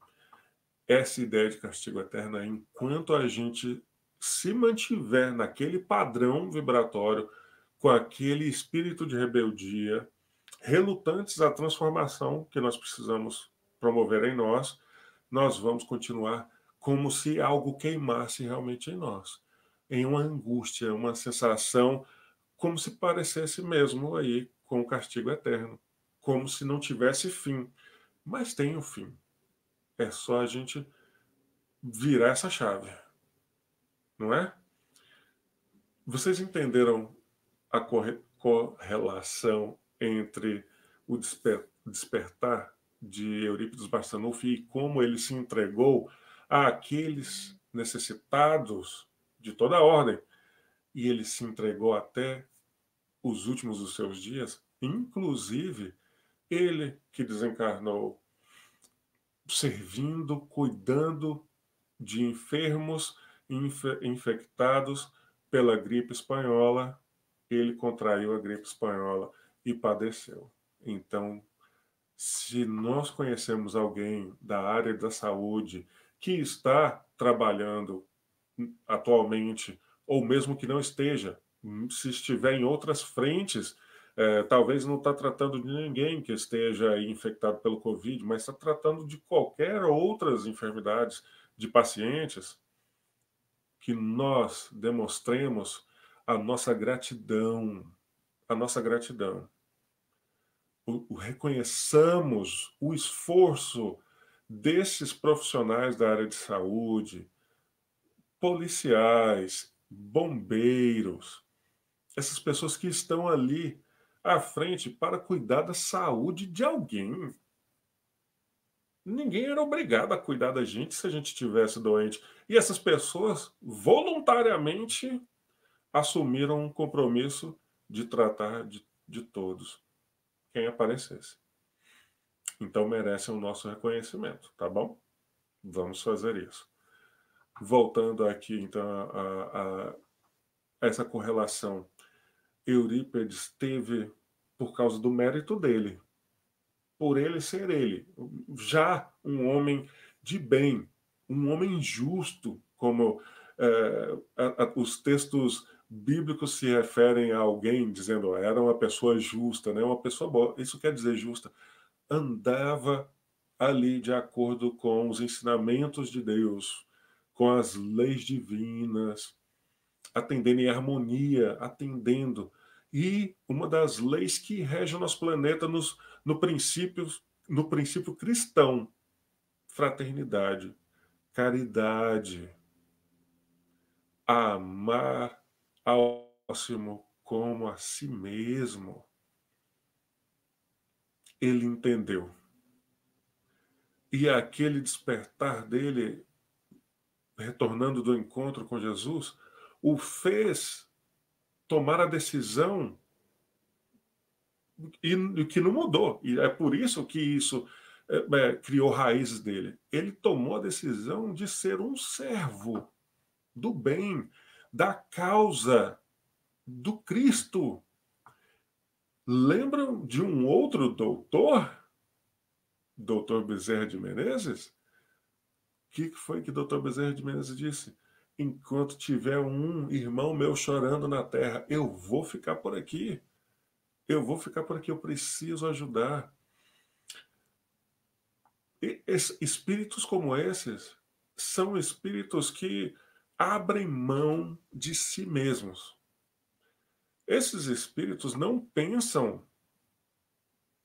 Essa ideia de castigo eterno é enquanto a gente se mantiver naquele padrão vibratório, com aquele espírito de rebeldia, relutantes à transformação que nós precisamos promover em nós, nós vamos continuar como se algo queimasse realmente em nós, em uma angústia, uma sensação como se parecesse mesmo aí com o castigo eterno, como se não tivesse fim, mas tem um fim. É só a gente virar essa chave, não é? Vocês entenderam a correlação entre o despertar de Eurípides Barçanufo e como ele se entregou àqueles necessitados de toda a ordem, e ele se entregou até os últimos dos seus dias, inclusive ele que desencarnou servindo, cuidando de enfermos infectados pela gripe espanhola. Ele contraiu a gripe espanhola e padeceu. Então, se nós conhecemos alguém da área da saúde que está trabalhando atualmente, ou mesmo que não esteja, se estiver em outras frentes, talvez não está tratando de ninguém que esteja infectado pelo Covid, mas está tratando de qualquer outras enfermidades de pacientes, que nós demonstremos a nossa gratidão, a nossa gratidão. Reconheçamos o esforço desses profissionais da área de saúde, policiais, bombeiros, essas pessoas que estão ali à frente para cuidar da saúde de alguém. Ninguém era obrigado a cuidar da gente se a gente estivesse doente. E essas pessoas voluntariamente assumiram um compromisso de tratar de todos, quem aparecesse. Então merecem o nosso reconhecimento, tá bom? Vamos fazer isso. Voltando aqui, então, a essa correlação. Eurípides teve, por causa do mérito dele, por ele ser ele, já um homem de bem, um homem justo, como os textos bíblicos se referem a alguém dizendo era uma pessoa justa, né? Uma pessoa boa. Isso quer dizer justa. Andava ali de acordo com os ensinamentos de Deus, com as leis divinas, atendendo em harmonia, atendendo. E uma das leis que rege o nosso planeta no princípio, no princípio cristão: fraternidade, caridade, amar ao próximo como a si mesmo. Ele entendeu. E aquele despertar dele, retornando do encontro com Jesus, o fez tomar a decisão e que não mudou. E é por isso que isso criou raízes dele. Ele tomou a decisão de ser um servo do bem, da causa do Cristo. Lembram de um outro doutor Bezerra de Menezes? O que foi que doutor Bezerra de Menezes disse? Enquanto tiver um irmão meu chorando na terra, eu vou ficar por aqui. Eu vou ficar por aqui, eu preciso ajudar. E espíritos como esses são espíritos que abrem mão de si mesmos. Esses espíritos não pensam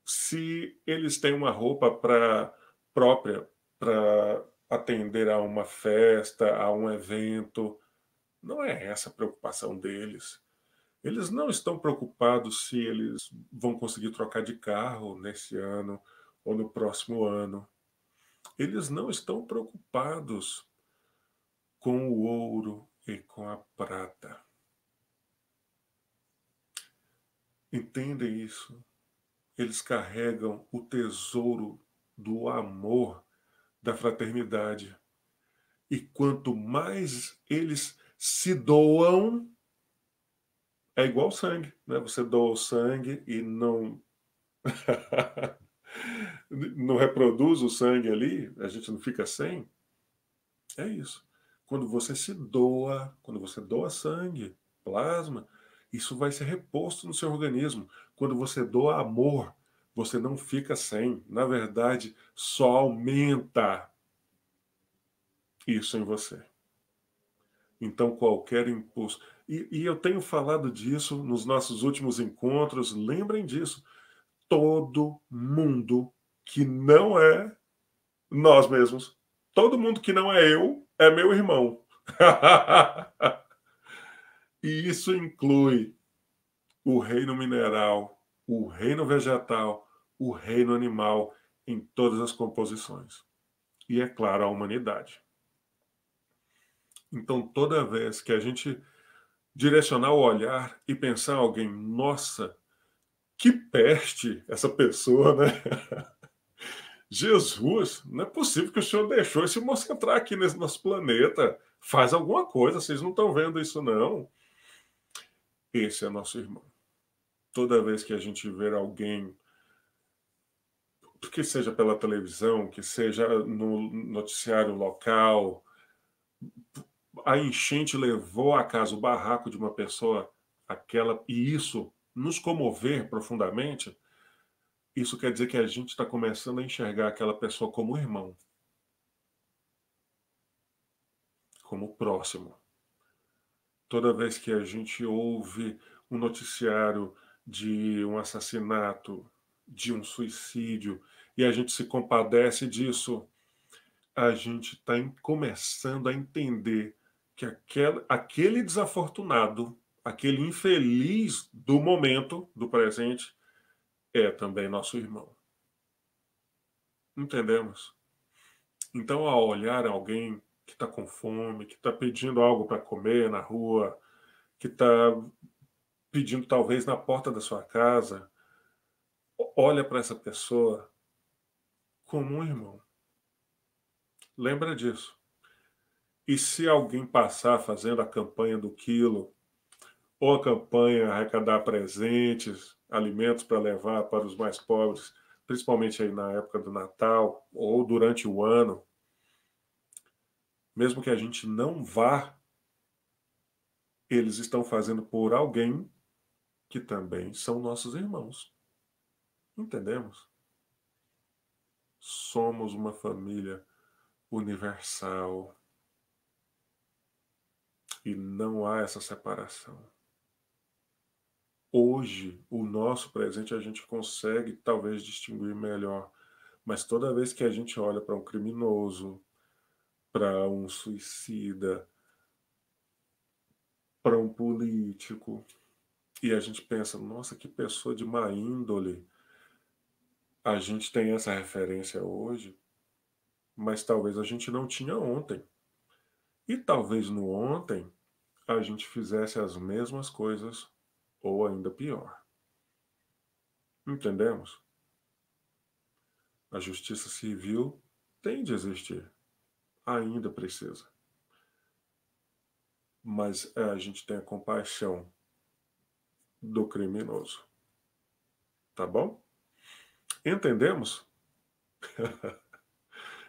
se eles têm uma roupa própria para atender a uma festa, a um evento. Não é essa a preocupação deles. Eles não estão preocupados se eles vão conseguir trocar de carro nesse ano ou no próximo ano. Eles não estão preocupados com o ouro e com a prata. Entendem isso? Eles carregam o tesouro do amor, da fraternidade. E quanto mais eles se doam, é igual sangue, né? Você doa o sangue e não não reproduz o sangue ali, a gente não fica sem. É isso. Quando você doa sangue, plasma, isso vai ser reposto no seu organismo. Quando você doa amor, você não fica sem. Na verdade, só aumenta isso em você. Então, qualquer impulso. E eu tenho falado disso nos nossos últimos encontros, lembrem disso. Todo mundo que não é nós mesmos, todo mundo que não é eu, é meu irmão. E isso inclui o reino mineral, o reino vegetal, o reino animal, em todas as composições. E, é claro, a humanidade. Então, toda vez que a gente direcionar o olhar e pensar em alguém, nossa, que peste essa pessoa, né? Jesus, não é possível que o Senhor deixou esse moço entrar aqui nesse nosso planeta. Faz alguma coisa, vocês não estão vendo isso, não. Esse é nosso irmão. Toda vez que a gente ver alguém, que seja pela televisão, que seja no noticiário local, a enchente levou a casa o barraco de uma pessoa, aquela, e isso nos comover profundamente, isso quer dizer que a gente está começando a enxergar aquela pessoa como irmão, como próximo. Toda vez que a gente ouve um noticiário de um assassinato, de um suicídio, e a gente se compadece disso, a gente está começando a entender que aquele desafortunado, aquele infeliz do momento, do presente, é também nosso irmão. Entendemos? Então, ao olhar alguém que está com fome, que está pedindo algo para comer na rua, que está pedindo talvez na porta da sua casa, olha para essa pessoa como um irmão. Lembra disso. E se alguém passar fazendo a campanha do quilo, ou a campanha arrecadar presentes, alimentos para levar para os mais pobres, principalmente aí na época do Natal, ou durante o ano, mesmo que a gente não vá, eles estão fazendo por alguém que também são nossos irmãos. Entendemos? Somos uma família universal e não há essa separação. Hoje, o nosso presente a gente consegue talvez distinguir melhor, mas toda vez que a gente olha para um criminoso, para um suicida, para um político, e a gente pensa, nossa, que pessoa de má índole, a gente tem essa referência hoje, mas talvez a gente não tinha ontem. E talvez no ontem a gente fizesse as mesmas coisas ou ainda pior. Entendemos? A justiça civil tem de existir. Ainda precisa. Mas a gente tem a compaixão do criminoso. Tá bom? Entendemos?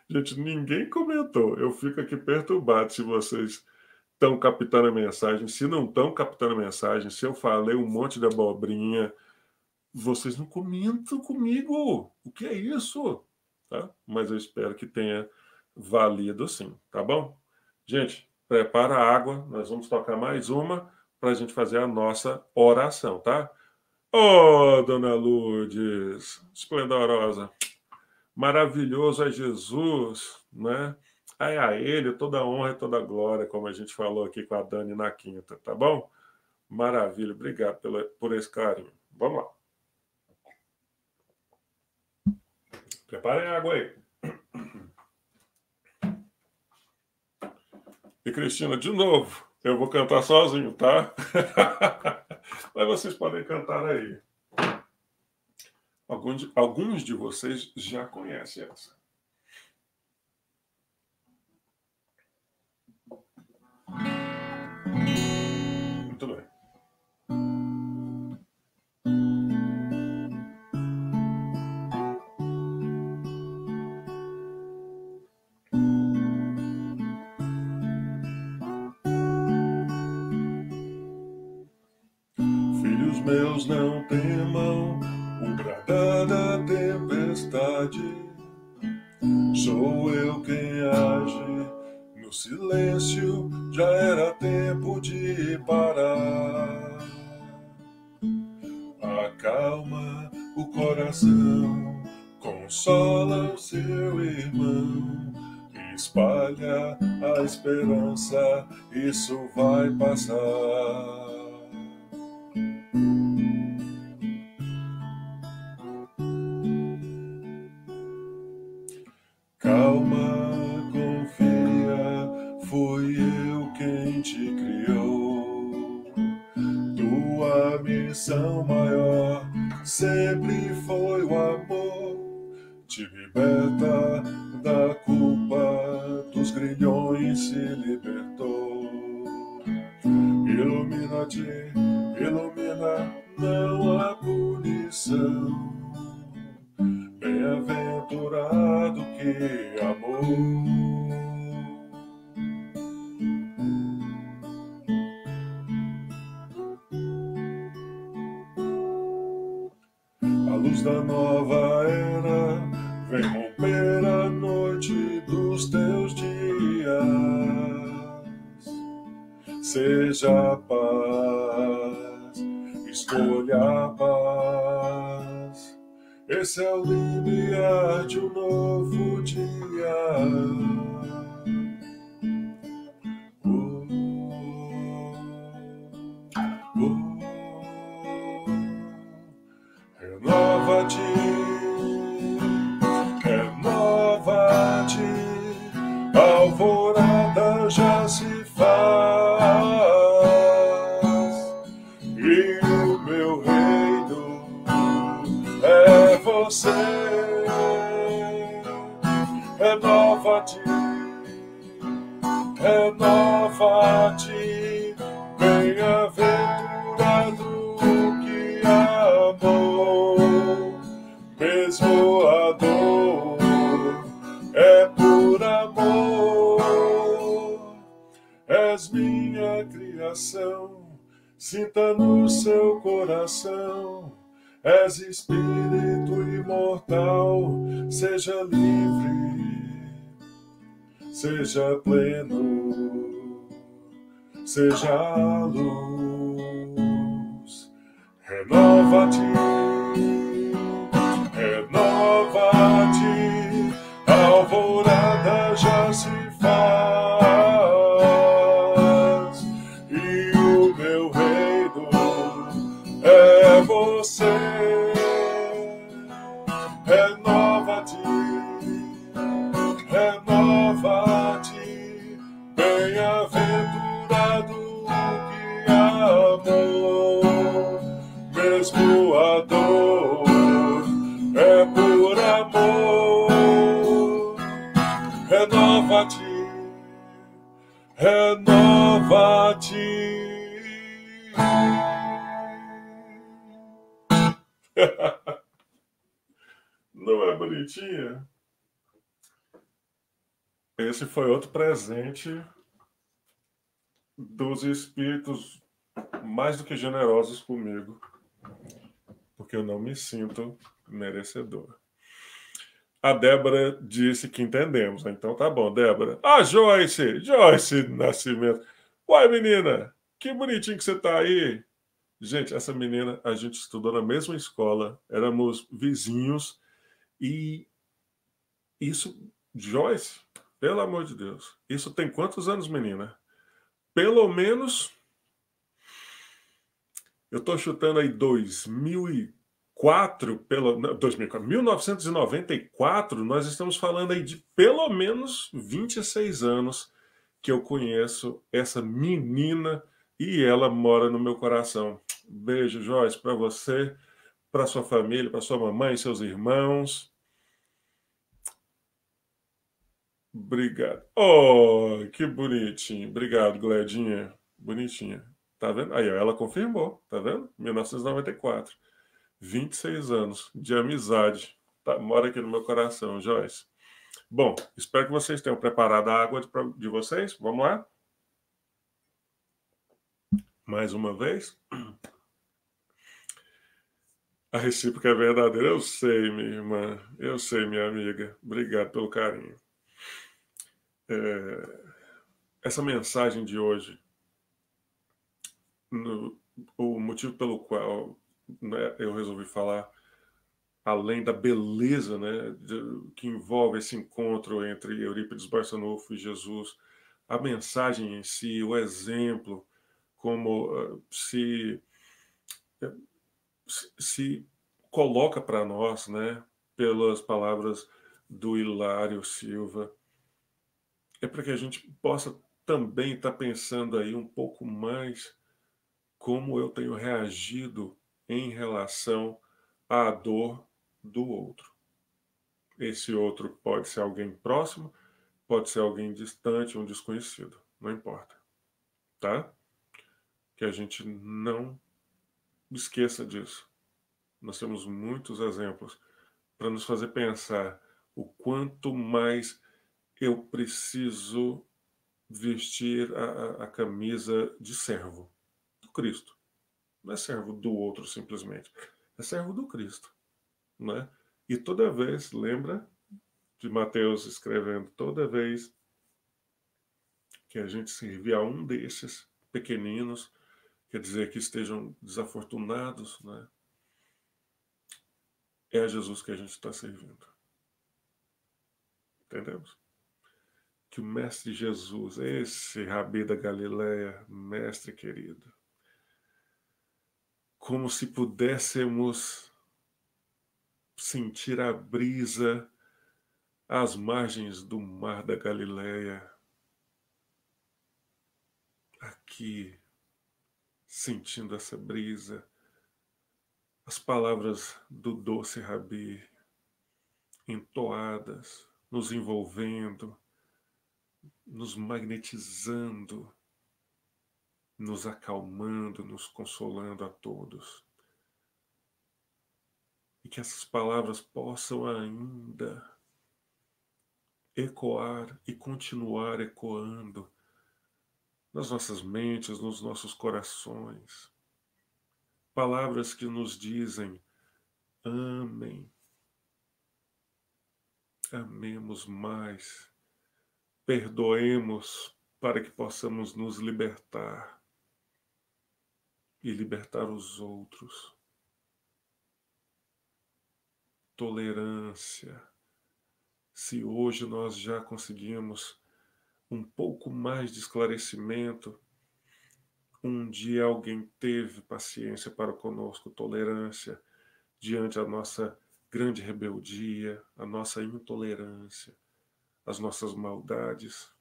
Gente, ninguém comentou. Eu fico aqui perturbado se vocês estão captando a mensagem. Se não estão captando a mensagem, se eu falei um monte de abobrinha, vocês não comentam comigo. O que é isso? Tá? Mas eu espero que tenha valido sim, tá bom? Gente, prepara a água. Nós vamos tocar mais uma para a gente fazer a nossa oração, tá? Oh, Dona Lourdes, esplendorosa. Maravilhoso é Jesus, né? A Ele toda a honra e toda a glória, como a gente falou aqui com a Dani na quinta, tá bom? Maravilha, obrigado por esse carinho. Vamos lá. Preparem a água aí. E Cristina, de novo, eu vou cantar sozinho, tá? Mas vocês podem cantar aí. Alguns de vocês já conhecem essa. Muito bem. Filhos meus, não temam o bradar da tempestade. Sou eu quem age no silêncio, já era tempo de parar. Acalma o coração, consola o seu irmão, espalha a esperança, isso vai passar. Calma, confia, fui eu quem te criou. Tua missão maior sempre foi o amor. Te liberta da culpa, dos grilhões se libertou. Ilumina-te, ilumina, não há punição. Bem-aventurado que amou. A luz da nova era vem romper a noite dos teus dias. Seja a paz, escolha a paz. Esse é o limiar de um novo dia. Renova-te, renova-te, a alvorada já se faz, e o meu reino é você. Renova-te, renova-te, bem-aventurado que amou. Mesmo a dor é por amor. És minha criação, sinta no seu coração. És espírito imortal, seja livre, seja pleno, seja a luz. Renova-te, renova-te, a alvorada já se faz, e o meu reino é você. Renova-te, renova-te, bem-aventurado que amou. Mesmo a dor é por amor. Renova-te, renova-te. Não é bonitinha? Esse foi outro presente dos espíritos mais do que generosos comigo, porque eu não me sinto merecedor. A Débora disse que entendemos, então tá bom, Débora. Ah, Joyce Nascimento. Uai, menina, que bonitinho que você tá aí. Gente, essa menina, a gente estudou na mesma escola, éramos vizinhos, e isso, Joyce, pelo amor de Deus, isso tem quantos anos, menina? Pelo menos Eu estou chutando aí 2004, não, 2004, 1994, nós estamos falando aí de pelo menos 26 anos que eu conheço essa menina e ela mora no meu coração. Beijo, Joyce, para você, para sua família, para sua mamãe, seus irmãos. Obrigado. Oh, que bonitinho. Obrigado, Gledinha. Bonitinha. Tá vendo? Aí, ó, ela confirmou, tá vendo? 1994. 26 anos de amizade. Tá, mora aqui no meu coração, Joyce. Bom, espero que vocês tenham preparado a água de vocês. Vamos lá? Mais uma vez. A recíproca é verdadeira. Eu sei, minha irmã. Eu sei, minha amiga. Obrigado pelo carinho. Essa mensagem de hoje, o motivo pelo qual, né, eu resolvi falar, além da beleza, né, que envolve esse encontro entre Eurípides Barçanufo e Jesus, a mensagem em si, o exemplo, como se coloca para nós, né, pelas palavras do Hilário Silva, é para que a gente possa também estar pensando aí um pouco mais como eu tenho reagido em relação à dor do outro. Esse outro pode ser alguém próximo, pode ser alguém distante, um desconhecido, não importa, tá? Que a gente não esqueça disso. Nós temos muitos exemplos para nos fazer pensar o quanto mais eu preciso vestir a camisa de servo do Cristo. Não é servo do outro simplesmente, é servo do Cristo, né? E toda vez, lembra de Mateus escrevendo, toda vez que a gente servir a um desses pequeninos, quer dizer que estejam desafortunados, né? É a Jesus que a gente está servindo. Entendemos? Que o Mestre Jesus, esse Rabi da Galileia, Mestre querido, como se pudéssemos sentir a brisa às margens do mar da Galileia, aqui, sentindo essa brisa, as palavras do doce Rabi entoadas, nos envolvendo, nos magnetizando, nos acalmando, nos consolando a todos. E que essas palavras possam ainda ecoar e continuar ecoando nas nossas mentes, nos nossos corações. Palavras que nos dizem: amem, amemos mais, perdoemos para que possamos nos libertar e libertar os outros. Tolerância. Se hoje nós já conseguimos um pouco mais de esclarecimento, um dia alguém teve paciência para conosco, tolerância diante da nossa grande rebeldia, a nossa intolerância, as nossas maldades.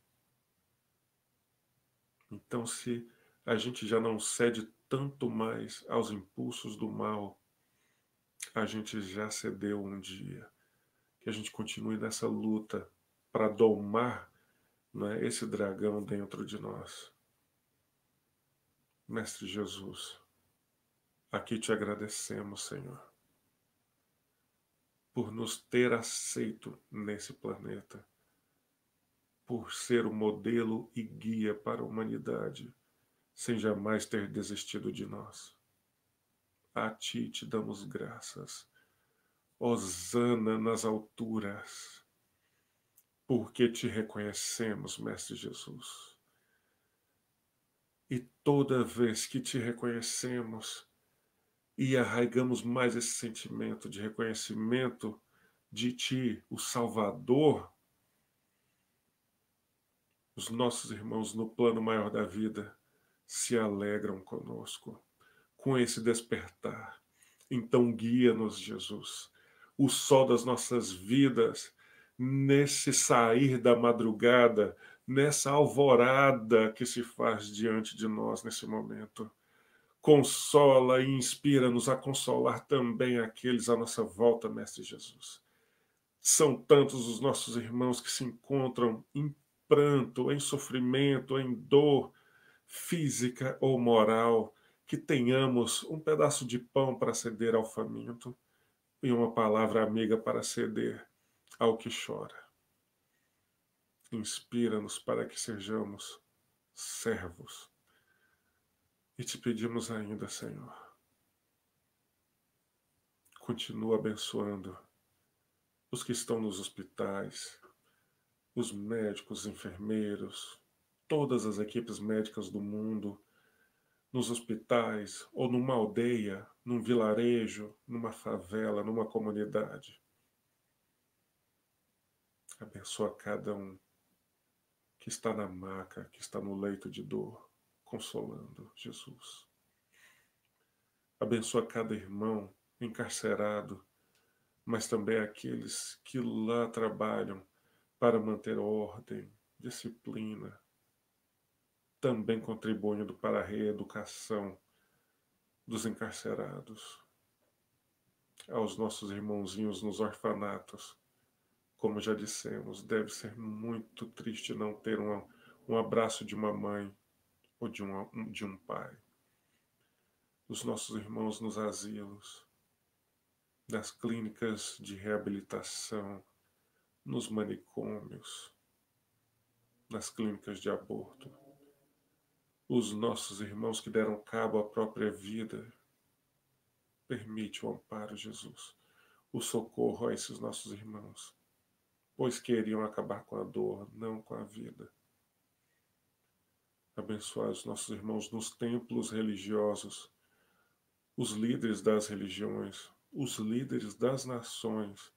Então, se a gente já não cede tanto mais aos impulsos do mal, a gente já cedeu um dia. Que a gente continue nessa luta para domar, né, esse dragão dentro de nós. Mestre Jesus, aqui te agradecemos, Senhor, por nos ter aceito nesse planeta, por ser o modelo e guia para a humanidade, sem jamais ter desistido de nós. A ti te damos graças. Hosana nas alturas, porque te reconhecemos, Mestre Jesus. E toda vez que te reconhecemos e arraigamos mais esse sentimento de reconhecimento de ti, o Salvador, os nossos irmãos no plano maior da vida se alegram conosco, com esse despertar. Então guia-nos, Jesus, o sol das nossas vidas, nesse sair da madrugada, nessa alvorada que se faz diante de nós nesse momento. Consola e inspira-nos a consolar também aqueles à nossa volta, Mestre Jesus. São tantos os nossos irmãos que se encontram em pranto, em sofrimento, em dor física ou moral, que tenhamos um pedaço de pão para ceder ao faminto e uma palavra amiga para ceder ao que chora. Inspira-nos para que sejamos servos. E te pedimos ainda, Senhor, continua abençoando os que estão nos hospitais, os médicos, os enfermeiros, todas as equipes médicas do mundo, nos hospitais ou numa aldeia, num vilarejo, numa favela, numa comunidade. Abençoa cada um que está na maca, que está no leito de dor, consolando, Jesus. Abençoa cada irmão encarcerado, mas também aqueles que lá trabalham para manter ordem, disciplina, também contribuindo para a reeducação dos encarcerados. Aos nossos irmãozinhos nos orfanatos, como já dissemos, deve ser muito triste não ter um abraço de uma mãe ou de um pai. Os nossos irmãos nos asilos, nas clínicas de reabilitação, nos manicômios, nas clínicas de aborto. Os nossos irmãos que deram cabo à própria vida. Permite o amparo, Jesus, o socorro a esses nossos irmãos, pois queriam acabar com a dor, não com a vida. Abençoar os nossos irmãos nos templos religiosos, os líderes das religiões, os líderes das nações,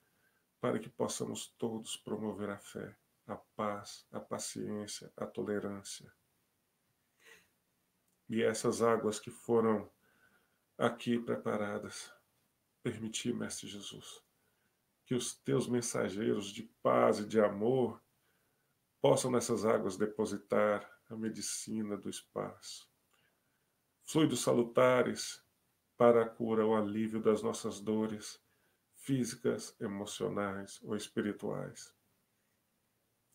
para que possamos todos promover a fé, a paz, a paciência, a tolerância. E essas águas que foram aqui preparadas, permitir, Mestre Jesus, que os teus mensageiros de paz e de amor possam nessas águas depositar a medicina do espaço. Fluidos salutares para a cura ou alívio das nossas dores físicas, emocionais ou espirituais.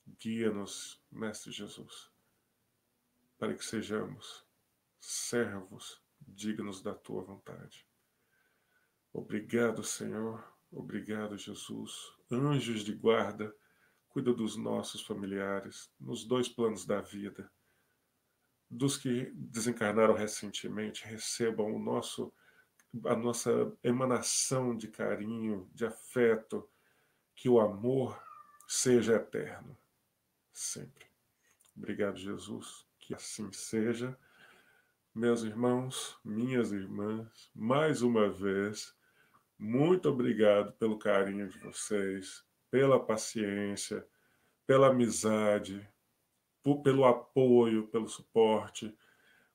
Guia-nos, Mestre Jesus, para que sejamos servos dignos da tua vontade. Obrigado, Senhor. Obrigado, Jesus. Anjos de guarda, cuida dos nossos familiares, nos dois planos da vida. Dos que desencarnaram recentemente, recebam a nossa emanação de carinho, de afeto, que o amor seja eterno, sempre. Obrigado, Jesus, que assim seja. Meus irmãos, minhas irmãs, mais uma vez, muito obrigado pelo carinho de vocês, pela paciência, pela amizade, pelo apoio, pelo suporte.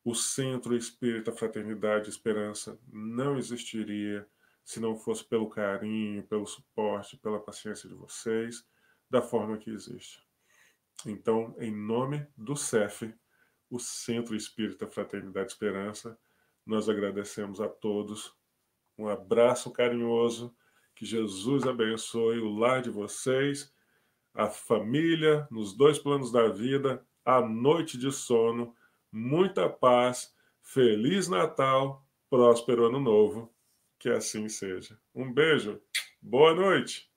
O Centro Espírita Fraternidade e Esperança não existiria se não fosse pelo carinho, pelo suporte, pela paciência de vocês, da forma que existe. Então, em nome do CEF, o Centro Espírita Fraternidade e Esperança, nós agradecemos a todos. Um abraço carinhoso, que Jesus abençoe o lar de vocês, a família, nos dois planos da vida, a noite de sono, muita paz, Feliz Natal, próspero Ano Novo, que assim seja. Um beijo, boa noite.